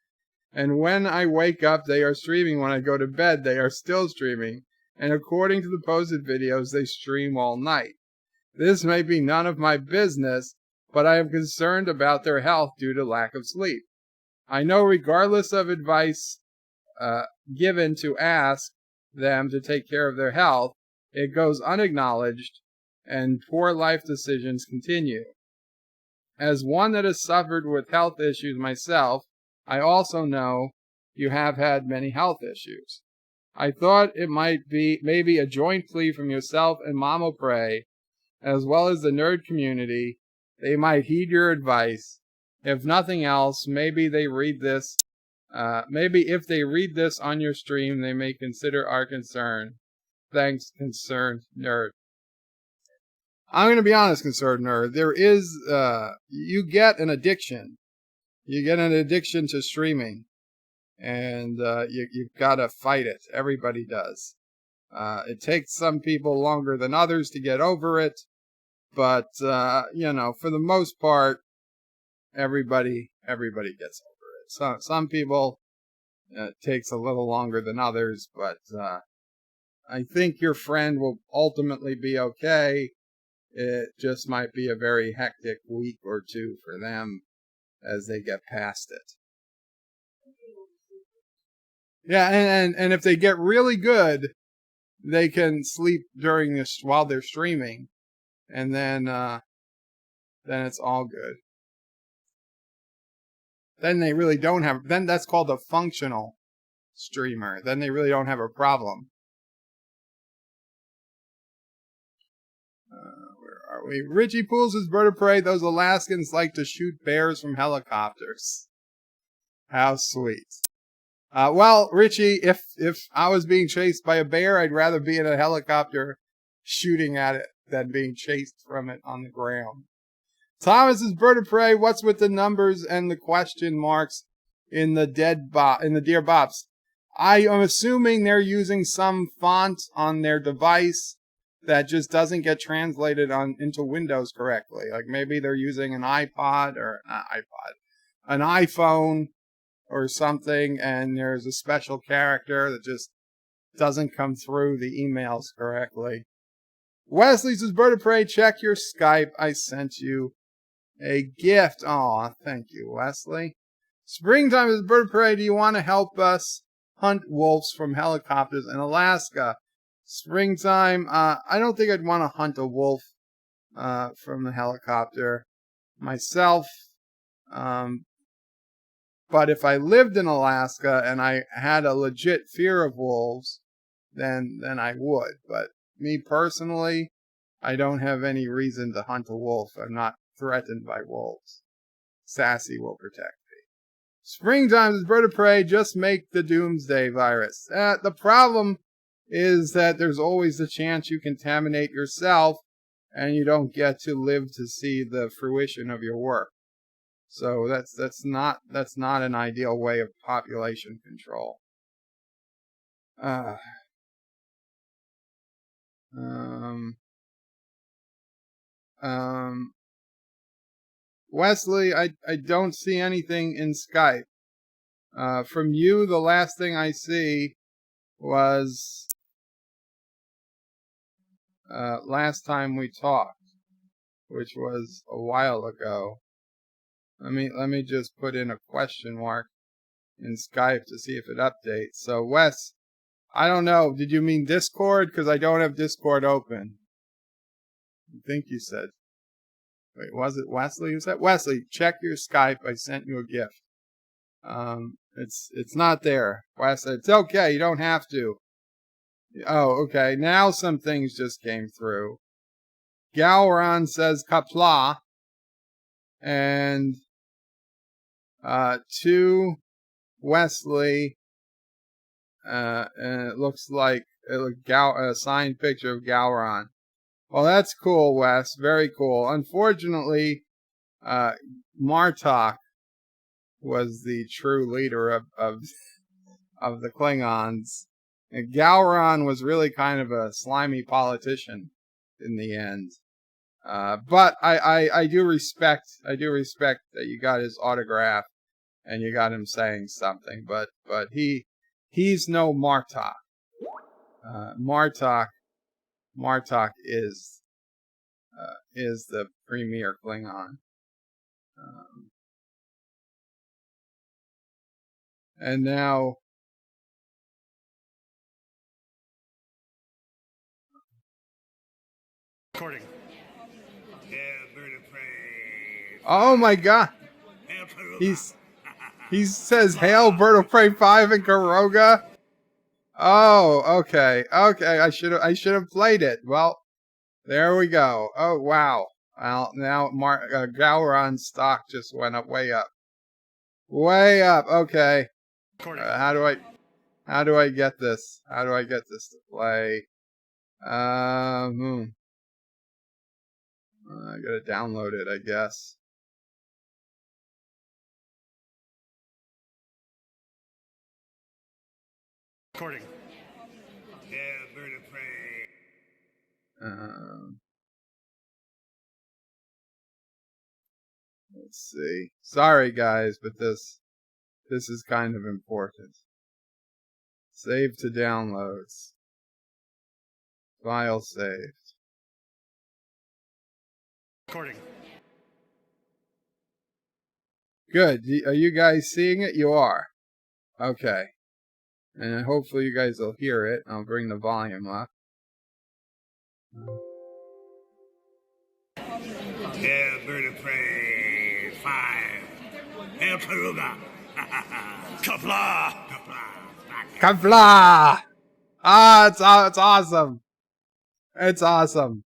Speaker 1: And when I wake up, they are streaming. When I go to bed, they are still streaming. And according to the posted videos, they stream all night. This may be none of my business, but I am concerned about their health due to lack of sleep. I know regardless of advice given to ask them to take care of their health, it goes unacknowledged and poor life decisions continue. As one that has suffered with health issues myself, I also know you have had many health issues. I thought it might be maybe a joint plea from yourself and Mamo Pray, as well as the nerd community. They might heed your advice. If nothing else, maybe they read this. Maybe if they read this on your stream, they may consider our concern. Thanks, concerned nerd. I'm going to be honest, concerned nerd. There is, you get an addiction. You get an addiction to streaming. And you've got to fight it. Everybody does. It takes some people longer than others to get over it. But, for the most part, everybody gets over it. So, some people, it takes a little longer than others, but I think your friend will ultimately be okay. It just might be a very hectic week or two for them as they get past it. Yeah, and if they get really good, they can sleep during this while they're streaming, and then it's all good. Then they really don't have. Then that's called a functional streamer. Then they really don't have a problem. Where are we? Richie Pools is bird of prey. Those Alaskans like to shoot bears from helicopters. How sweet. Well, Richie, if I was being chased by a bear, I'd rather be in a helicopter shooting at it than being chased from it on the ground. Thomas is bird of prey. What's with the numbers and the question marks in the Dear Bops? I am assuming they're using some font on their device that just doesn't get translated into Windows correctly. Like maybe they're using an iPod or not iPod, an iPhone or something, and there's a special character that just doesn't come through the emails correctly. Wesley says, bird of prey, check your Skype. I sent you a gift. Aw, thank you, Wesley. Springtime is bird of prey. Do you want to help us hunt wolves from helicopters in Alaska? Springtime, I don't think I'd want to hunt a wolf from the helicopter myself. But if I lived in Alaska and I had a legit fear of wolves, then I would. But me personally, I don't have any reason to hunt a wolf. I'm not threatened by wolves. Sassy will protect me. Springtime is bird of prey. Just make the doomsday virus. The problem is that there's always the chance you contaminate yourself and you don't get to live to see the fruition of your work. So that's not an ideal way of population control. Wesley, I don't see anything in Skype. From you, the last thing I see was last time we talked, which was a while ago. Let me just put in a question mark in Skype to see if it updates. So, Wes, I don't know. Did you mean Discord? Because I don't have Discord open. I think you said Wait, was it Wesley who said? Wesley, check your Skype. I sent you a gift. It's not there. Wesley, it's okay. You don't have to. Oh, okay. Now some things just came through. Gowron says Qapla. And to Wesley, and it looks like a signed picture of Gowron. Well, that's cool, Wes. Very cool. Unfortunately, Martok was the true leader of the Klingons. And Gowron was really kind of a slimy politician in the end. But I do respect that you got his autograph and you got him saying something. But he's no Martok. Martok is the premier Klingon. And now
Speaker 2: recording.
Speaker 1: Oh my God! He says Hail Bird of Prey 5 in Karoga. Oh, okay. I should have played it. Well, there we go. Oh wow. Well, now Gowron's stock just went up, way up. Way up. Okay. How do I get this? How do I get this to play? I gotta download it, I guess.
Speaker 2: Recording.
Speaker 1: Let's see. Sorry guys, but this is kind of important. Save to downloads. File saved.
Speaker 2: Recording.
Speaker 1: Good. Are you guys seeing it? You are. Okay. And hopefully you guys will hear it. I'll bring the volume up.
Speaker 3: Hail Bird of Prey 5. Hail Karuga.
Speaker 2: Qapla!
Speaker 1: Qapla! Ah, it's awesome. It's awesome.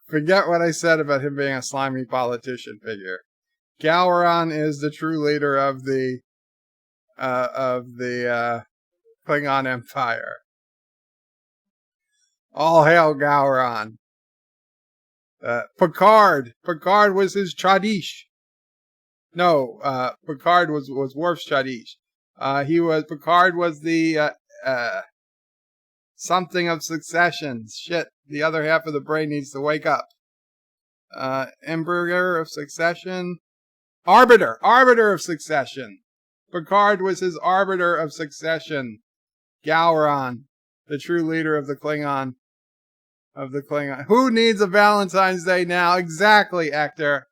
Speaker 1: Forget what I said about him being a slimy politician figure. Gowron is the true leader of the Klingon Empire. All hail Gowron. Picard was his Chadish. No, Picard was Worf's Chadish. Picard was the something of succession. Shit, the other half of the brain needs to wake up. Emperor of succession. Arbiter of succession. Picard was his arbiter of succession. Gowron, the true leader of the Klingon. Who needs a Valentine's Day now? Exactly, Hector.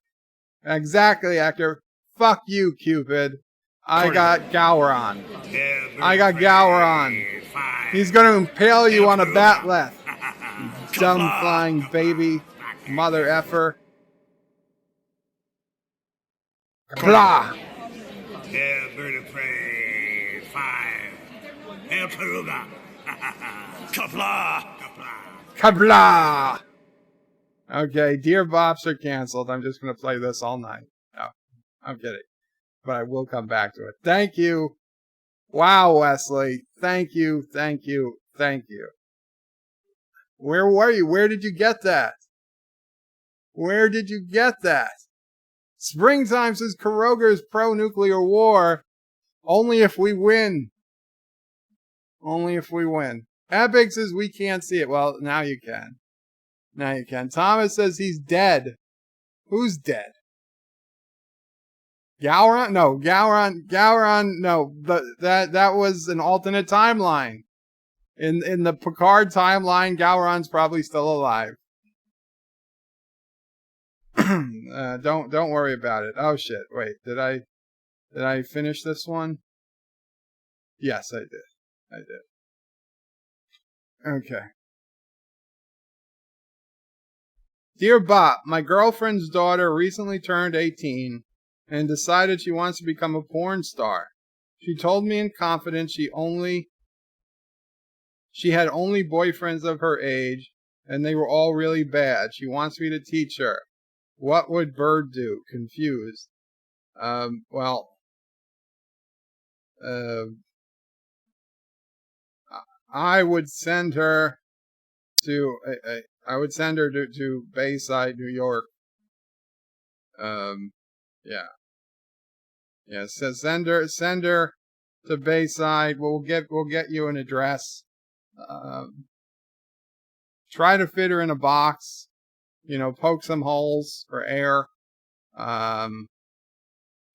Speaker 1: Fuck you, Cupid. I got Gowron. He's gonna impale you on a batleth. You dumb flying baby. Mother effer. Blah!
Speaker 3: Hail Bird of Prey 5. Hail Karuga.
Speaker 2: Qapla!
Speaker 1: Qapla! Okay, Dear Bops are canceled. I'm just going to play this all night. No, I'm kidding. But I will come back to it. Thank you. Wow, Wesley. Thank you. Where were you? Where did you get that? Springtime says Karoga is pro-nuclear war. Only if we win. Epic says we can't see it. Well, now you can. Thomas says he's dead. Who's dead? Gowron? No, Gowron. No, that was an alternate timeline. In the Picard timeline, Gowron's probably still alive. Don't worry about it. Oh shit! Wait, did I finish this one? Yes, I did. Okay. Dear Bop, my girlfriend's daughter recently turned 18 and decided she wants to become a porn star. She told me in confidence she had only boyfriends of her age, and they were all really bad. She wants me to teach her. What would Bird do? Confused. Well, I would send her to to Bayside, New York. Yeah. So send her to Bayside. We'll get you an address. Try to fit her in a box. Poke some holes for air.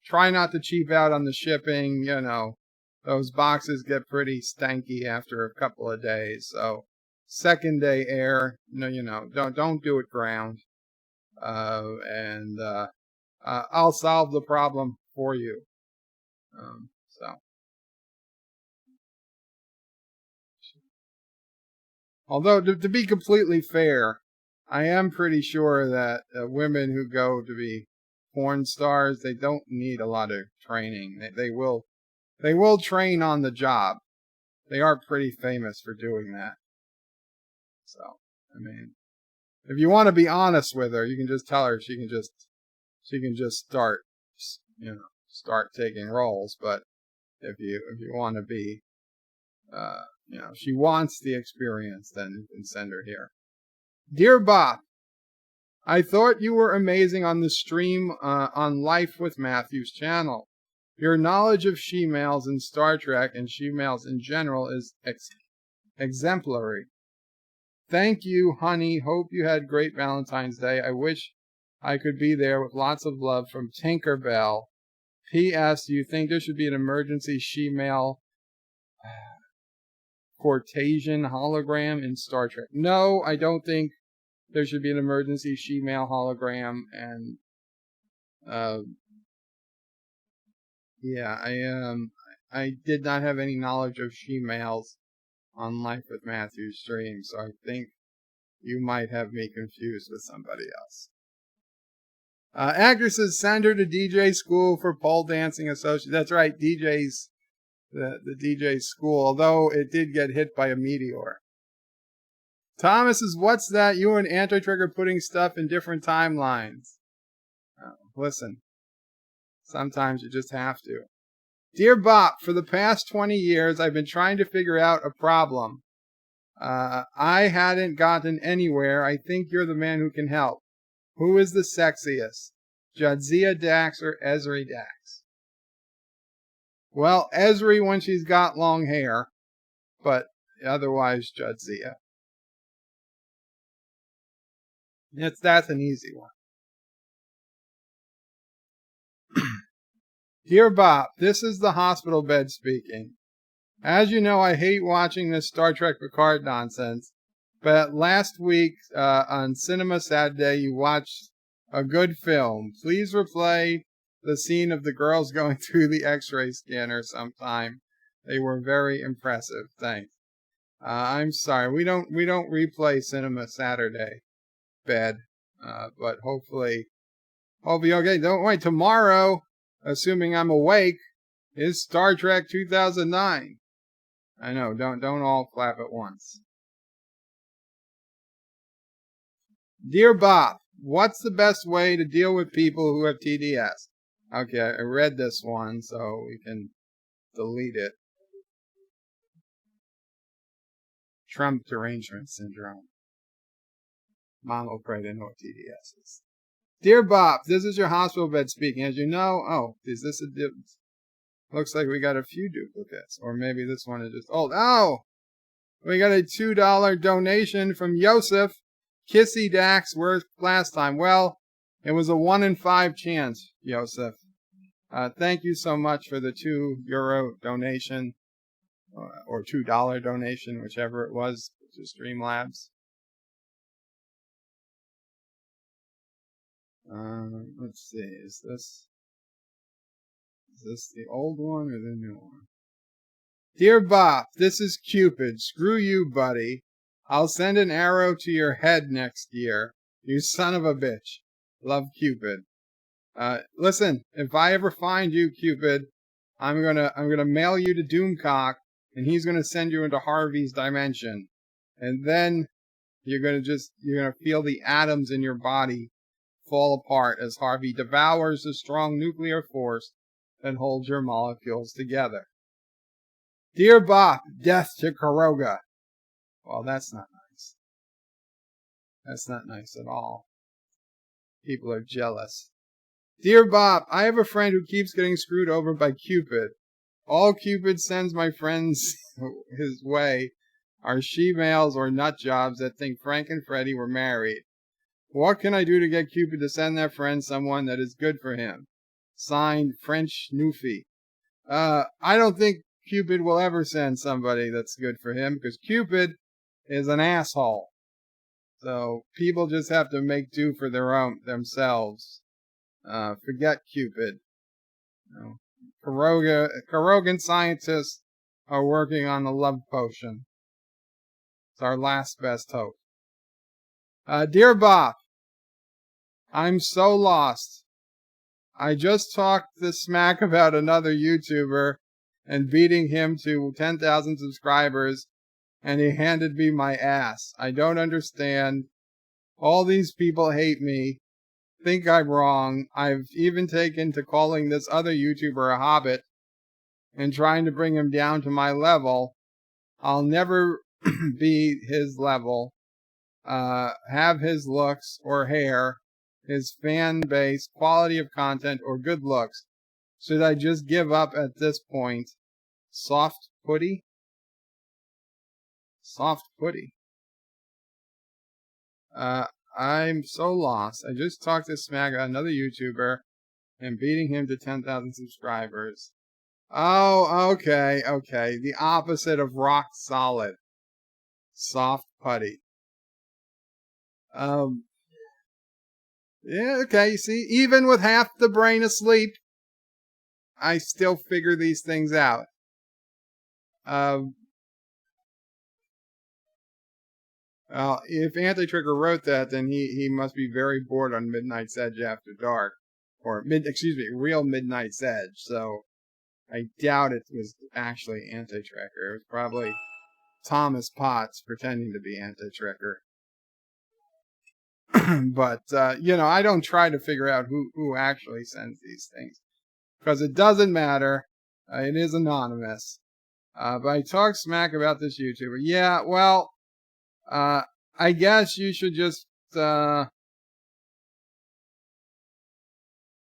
Speaker 1: Try not to cheap out on the shipping. Those boxes get pretty stanky after a couple of days. So second day air. Don't do it ground. And I'll solve the problem for you. Although, to be completely fair, I am pretty sure that women who go to be porn stars, they don't need a lot of training. They will train on the job. They are pretty famous for doing that. So, I mean, if you want to be honest with her, you can just tell her she can just start taking roles. But if you want to be, if she wants the experience, then you can send her here. Dear Bob, I thought you were amazing on the stream on Life with Matthew's channel. Your knowledge of she-males in Star Trek and she-males in general is exemplary. Thank you, honey. Hope you had great Valentine's Day. I wish I could be there with lots of love from Tinkerbell. P.S. Do you think there should be an emergency she-male Cortasian hologram in Star Trek? No, I don't think there should be an emergency she-male hologram. And I did not have any knowledge of she-males on Life with Matthew's stream, so I think you might have me confused with somebody else. Actresses send her to DJ school for pole dancing associate. That's right, DJ's the DJ school, although it did get hit by a meteor. Thomas says, what's that? You and Anti-Trick are putting stuff in different timelines. Listen, sometimes you just have to. Dear Bop, for the past 20 years, I've been trying to figure out a problem. I hadn't gotten anywhere. I think you're the man who can help. Who is the sexiest? Jadzia Dax or Ezri Dax? Well, Ezri when she's got long hair, but otherwise Jadzia. That's an easy one. Dear Bob, this is the hospital bed speaking. As you know, I hate watching this Star Trek Picard nonsense, but last week on Cinema Saturday, you watched a good film. Please replay the scene of the girls going through the X-ray scanner sometime. They were very impressive. Thanks. I'm sorry, we don't replay Cinema Saturday bed, but hopefully okay. Don't wait. Tomorrow, assuming I'm awake, is Star Trek 2009. I know. Don't all clap at once. Dear Bob, what's the best way to deal with people who have TDS? Okay, I read this one, so we can delete it. Trump derangement syndrome. Mom will pray to know what TDS is. Dear Bob, this is your hospital bed speaking. As you know, is this a looks like we got a few duplicates. Or maybe this one is just old. Oh! We got a $2 donation from Yosef. Kissy Dax, where's last time? Well, it was a 1 in 5 chance, Yosef. Thank you so much for the €2 donation. Or $2 donation, whichever it was, to Streamlabs. Let's see, is this the old one or the new one? Dear Bob, this is Cupid. Screw you, buddy. I'll send an arrow to your head next year. You son of a bitch. Love, Cupid. Listen, if I ever find you, Cupid, I'm gonna mail you to Doomcock, and he's gonna send you into Harvey's dimension. And then you're gonna feel the atoms in your body fall apart as Harvey devours the strong nuclear force that holds your molecules together. Dear Bop, death to Kuroga. Well, that's not nice. That's not nice at all. People are jealous. Dear Bop, I have a friend who keeps getting screwed over by Cupid. All Cupid sends my friends his way are she-males or nut jobs that think Frank and Freddie were married. What can I do to get Cupid to send their friend someone that is good for him? Signed, French Newfie. I don't think Cupid will ever send somebody that's good for him, because Cupid is an asshole. So people just have to make do for themselves. Forget Cupid. Kurogan scientists are working on the love potion. It's our last best hope. Dear Bop, I'm so lost. I just talked this smack about another YouTuber and beating him to 10,000 subscribers, and he handed me my ass. I don't understand. All these people hate me, think I'm wrong. I've even taken to calling this other YouTuber a hobbit and trying to bring him down to my level. I'll never be his level, have his looks or hair, his fan base, quality of content, or good looks. Should I just give up at this point? Soft putty? Soft putty. I'm so lost. I just talked to Smack, another YouTuber, and beating him to 10,000 subscribers. Oh, okay. The opposite of rock solid. Soft putty. Yeah, okay, you see, even with half the brain asleep, I still figure these things out. Well, if Anti-Trigger wrote that, then he must be very bored on Midnight's Edge After Dark. Or, Real Midnight's Edge. So, I doubt it was actually Anti-Trigger. It was probably Thomas Potts pretending to be Anti-Trigger. But, I don't try to figure out who actually sends these things. Because it doesn't matter. It is anonymous. But I talk smack about this YouTuber. Yeah, well, I guess you should just,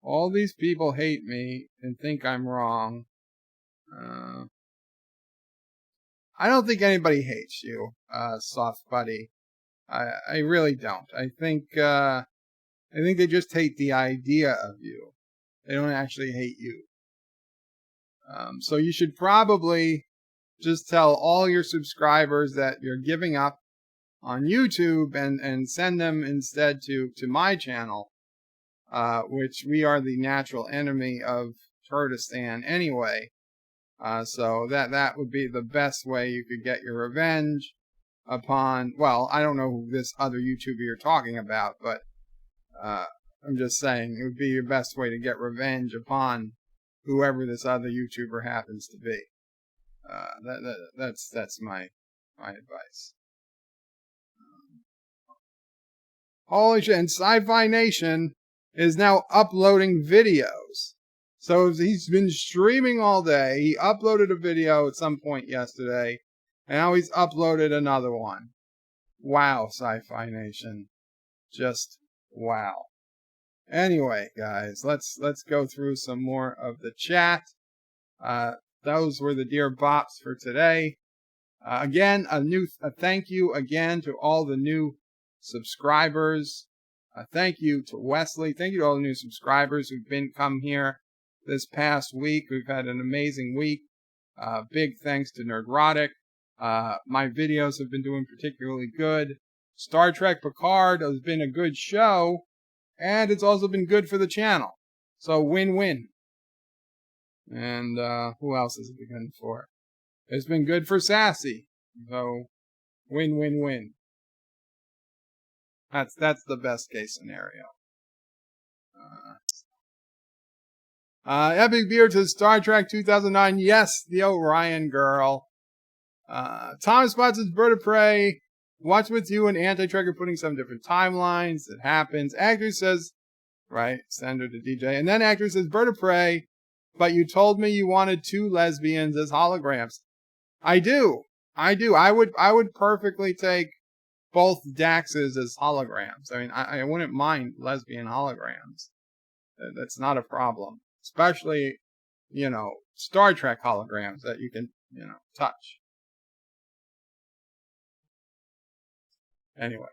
Speaker 1: all these people hate me and think I'm wrong. I don't think anybody hates you, soft buddy. I really don't. I think they just hate the idea of you. They don't actually hate you. So you should probably just tell all your subscribers that you're giving up on YouTube and send them instead to my channel, which we are the natural enemy of Kurdistan anyway. So that would be the best way you could get your revenge upon, well, I don't know who this other YouTuber you're talking about, but I'm just saying it would be your best way to get revenge upon whoever this other YouTuber happens to be. That's my advice. Holy shit, and Sci-Fi Nation is now uploading videos. So he's been streaming all day. He uploaded a video at some point yesterday, and now he's uploaded another one. Wow, Sci-Fi Nation. Just wow. Anyway, guys, let's go through some more of the chat. Those were the Dear Bops for today. Again, a thank you again to all the new subscribers. Thank you to Wesley. Thank you to all the new subscribers who've come here this past week. We've had an amazing week. Big thanks to Nerdrotic. My videos have been doing particularly good. Star Trek Picard has been a good show, and it's also been good for the channel. So win-win. And who else has it been good for? It's been good for Sassy. So win-win-win. That's the best case scenario. Epic Beer to Star Trek 2009. Yes, the Orion girl. Thomas Potts' Bird of Prey. What's with you and Anti-Tracker putting some different timelines? It happens. Actor says, right, send her to DJ. And then actor says, Bird of Prey, but you told me you wanted 2 lesbians as holograms. I do. I would perfectly take both Daxes as holograms. I mean, I wouldn't mind lesbian holograms. That's not a problem. Especially, Star Trek holograms that you can, touch. Anyway.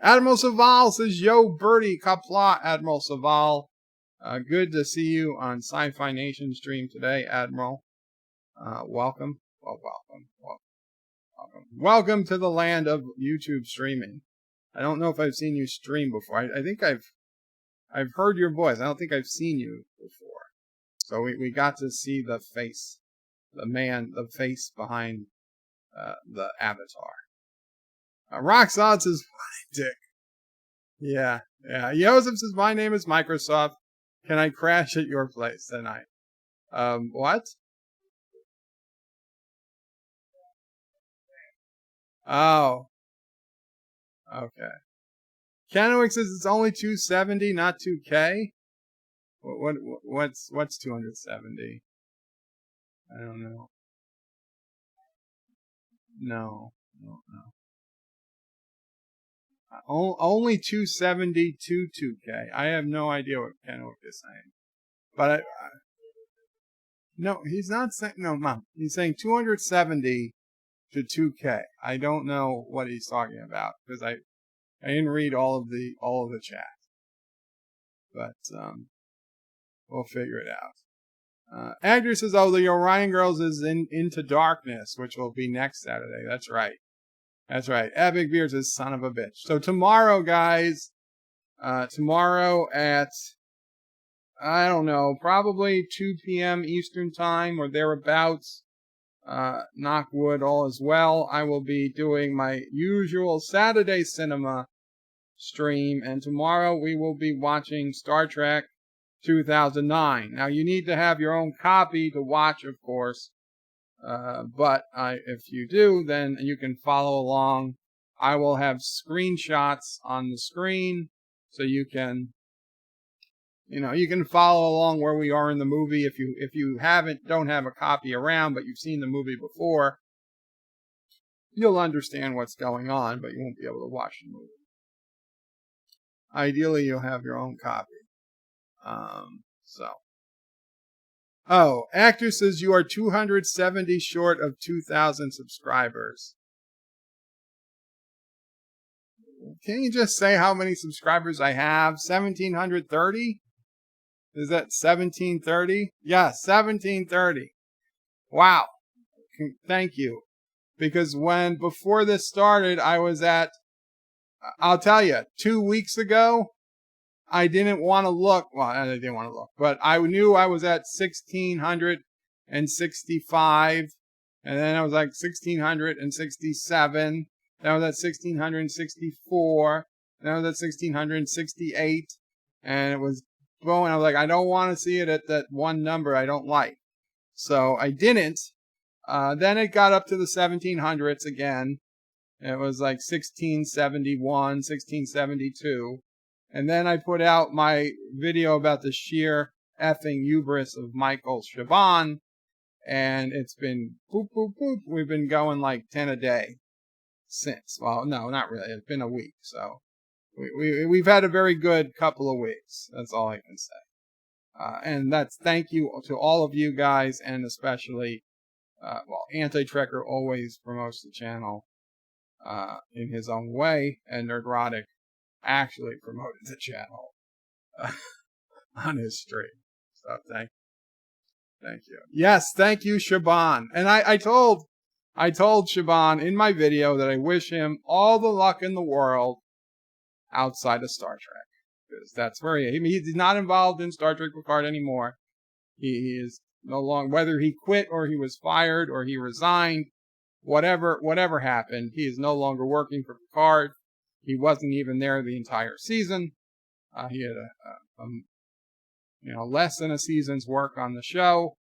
Speaker 1: Admiral Saval says, yo, Birdie, Qapla, Admiral Saval. Good to see you on Sci-Fi Nation stream today, Admiral. Welcome. Welcome to the land of YouTube streaming. I don't know if I've seen you stream before. I think I've heard your voice. I don't think I've seen you before. So we got to see the face, the face behind the avatar. Roxanne says, dick. Yeah. Joseph says, my name is Microsoft. Can I crash at your place tonight? What? Oh. Okay. Canowick says it's only 270, not 2K. What's 270? I don't know. No. Only 270 to 2K. I have no idea what Canowick is saying. But no, he's not saying, no, Mom. He's saying 270 to 2K. I don't know what he's talking about because I didn't read all of the chat. But we'll figure it out. Andrew says, oh, the Orion Girls is Into Darkness, which will be next Saturday. That's right. Epic Beers is son of a bitch. So tomorrow, guys, tomorrow at, I don't know, probably 2 p.m. Eastern time or thereabouts, knock wood, all is well, I will be doing my usual Saturday cinema stream, and tomorrow we will be watching Star Trek 2009. Now, you need to have your own copy to watch, of course. But if you do, then you can follow along. I will have screenshots on the screen so you can, you can follow along where we are in the movie. If you don't have a copy around, but you've seen the movie before, you'll understand what's going on, but you won't be able to watch the movie. Ideally, you'll have your own copy. Oh, actor says you are 270 short of 2,000 subscribers. Can you just say how many subscribers I have? 1,730? Is that 1,730? Yeah, 1,730. Wow. Thank you. Because before this started, I was at, I'll tell you, 2 weeks ago, I didn't want to look. Well, I didn't want to look, but I knew I was at 1,665, and then I was like 1,667. Then I was at 1,664. Then I was at 1,668, and it was going. I was like, I don't want to see it at that one number I don't like, so I didn't. Then it got up to the 1,700s again. It was like 1,671, 1,672. And then I put out my video about the sheer effing hubris of Michael Chabon. And it's been boop, boop, boop. We've been going like 10 a day since. Well, no, not really. It's been a week. So we've had a very good couple of weeks. That's all I can say. And that's thank you to all of you guys. And especially, Anti-Trekker always promotes the channel in his own way. And Nerdrotic actually promoted the channel on his stream. So thank you. Yes, thank you, Chabon. And I told Chabon in my video that I wish him all the luck in the world outside of Star Trek. Because that's where he's not involved in Star Trek Picard anymore. He is no longer, whether he quit or he was fired or he resigned, whatever happened, he is no longer working for Picard. He wasn't even there the entire season. He had less than a season's work on the show.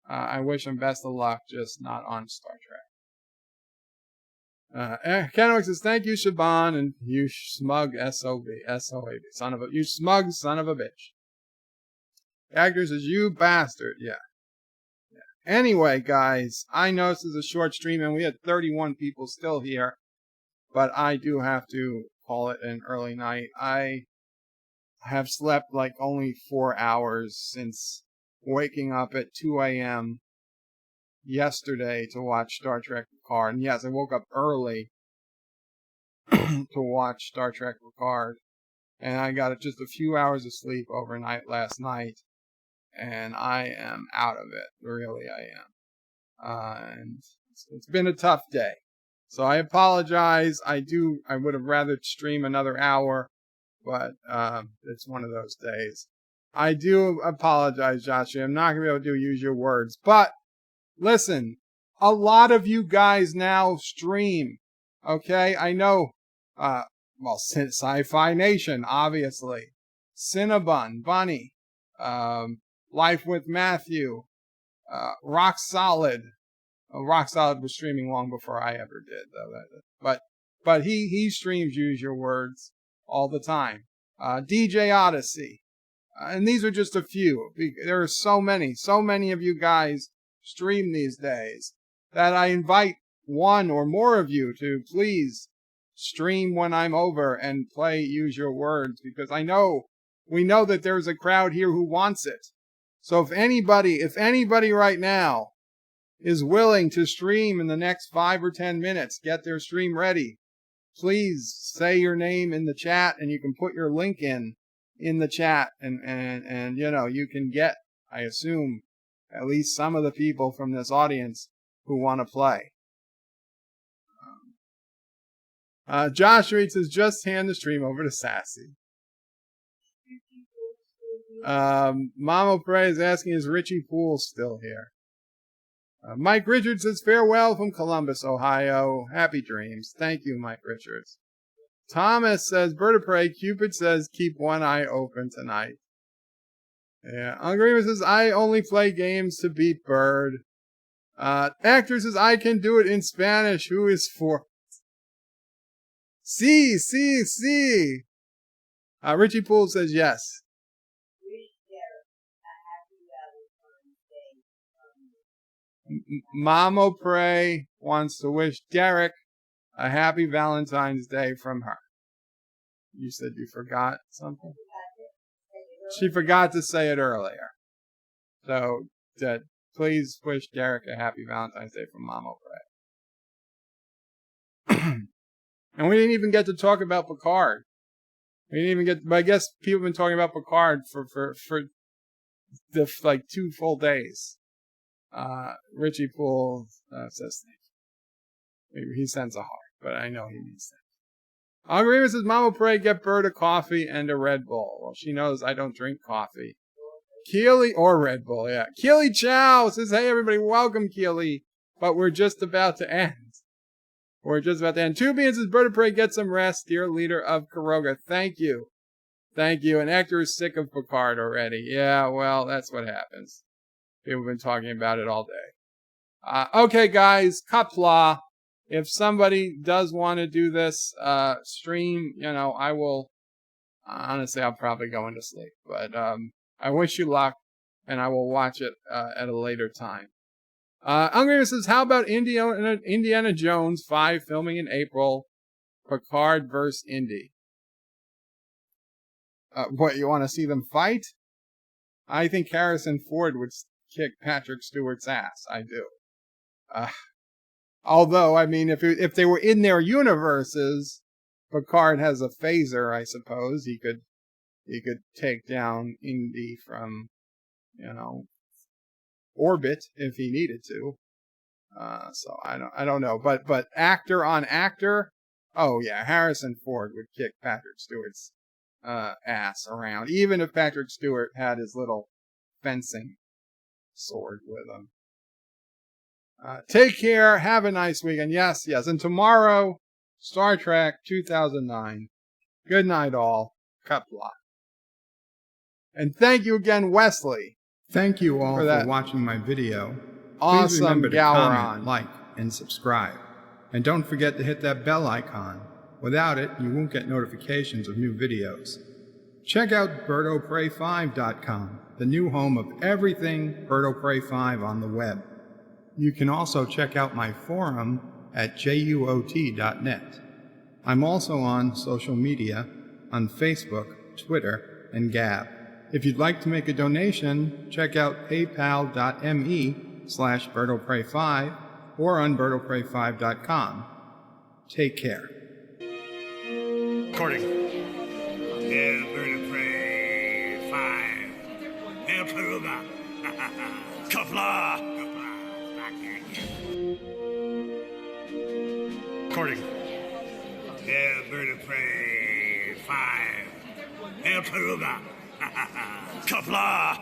Speaker 1: I wish him best of luck, just not on Star Trek. Kenwick says, thank you, Shaban, and you smug SOB, you smug son of a bitch. Actor says, you bastard, yeah. Anyway, guys, I know this is a short stream, and we had 31 people still here, but I do have to call it an early night. I have slept like only 4 hours since waking up at 2 a.m. yesterday to watch Star Trek Picard. And yes, I woke up early to watch Star Trek Picard. And I got just a few hours of sleep overnight last night. And I am out of it. Really, I am. And it's been a tough day. So I apologize. I would have rather stream another hour. But it's one of those days. I do apologize, Joshua. I'm not going to be able to use your words. But listen, a lot of you guys now stream. Okay? I know, Sci-Fi Nation, obviously. Cinnabon, Bunny, Life with Matthew, Rock Solid. Rock Solid was streaming long before I ever did, though. But he streams Use Your Words all the time. DJ Odyssey. And these are just a few. There are so many of you guys stream these days that I invite one or more of you to please stream when I'm over and play Use Your Words, because we know that there's a crowd here who wants it. So if anybody right now is willing to stream in the next 5 or 10 minutes, get their stream ready, please say your name in the chat, and you can put your link in the chat, and you can get, I assume, at least some of the people from this audience who want to play. Josh Reed says, just hand the stream over to Sassy. Mama Pray is asking, is Richie Poole still here? Mike Richards says, farewell from Columbus, Ohio. Happy dreams. Thank you, Mike Richards. Thomas says, Bird of Prey. Cupid says, keep one eye open tonight. Yeah. Unagreement says, I only play games to beat Bird. Actor says, I can do it in Spanish. Who is for? Sí. Richie Poole says, yes. Mama Pray wants to wish Derek a happy Valentine's Day from her. You said you forgot something? She forgot to say it earlier. So, please wish Derek a happy Valentine's Day from Mama Pray. And we didn't even get to talk about Picard. But I guess people have been talking about Picard for the 2 full days. Richie Poole says thank you. Maybe he sends a heart, but I know he means that. Algorithm says, Mama Pray, get Bird a coffee and a Red Bull. Well, she knows I don't drink coffee. Keely, or Red Bull, yeah. Keely Chow says, hey everybody, welcome Keely. But we're just about to end. Tubian says, Bird of Prey, get some rest, dear leader of Karoga. Thank you. And Hector is sick of Picard already. Yeah, well, that's what happens. People have been talking about it all day. Okay, guys, Qapla. If somebody does want to do this stream, I will. Honestly, I'll probably go into sleep. But I wish you luck, and I will watch it at a later time. Ungrave says, how about Indiana Jones 5 filming in April? Picard vs. Indy. What, you want to see them fight? I think Harrison Ford would kick Patrick Stewart's ass. I do. Although, I mean, if they were in their universes, Picard has a phaser, I suppose. He could take down Indy from, orbit if he needed to. So I don't know. But actor on actor, oh yeah, Harrison Ford would kick Patrick Stewart's ass around, even if Patrick Stewart had his little fencing sword with him. Take care. Have a nice weekend. Yes. And tomorrow, Star Trek 2009. Good night, all. Qapla. And thank you again, Wesley.
Speaker 4: Thank you all
Speaker 1: For
Speaker 4: for
Speaker 1: that
Speaker 4: watching my video. Please
Speaker 1: awesome
Speaker 4: remember to
Speaker 1: Gowron.
Speaker 4: comment, like, and subscribe. And don't forget to hit that bell icon. Without it, you won't get notifications of new videos. Check out BirdoPrey5.com, the new home of everything BirdoPrey5 on the web. You can also check out my forum at juot.net. I'm also on social media, on Facebook, Twitter, and Gab. If you'd like to make a donation, check out paypal.me/BirdoPrey5 or on BirdoPrey5.com. Take care.
Speaker 2: Recording.
Speaker 3: Yeah, bird of prey. 5. Hail Taruga.
Speaker 2: Qapla. Recording.
Speaker 3: Yeah, bird of prey. 5. Hail Taruga.
Speaker 2: Qapla.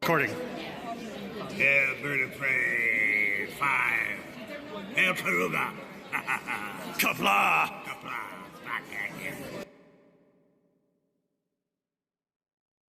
Speaker 2: Recording.
Speaker 3: Yeah, bird of prey. 5. Hail Taruga.
Speaker 2: Qapla.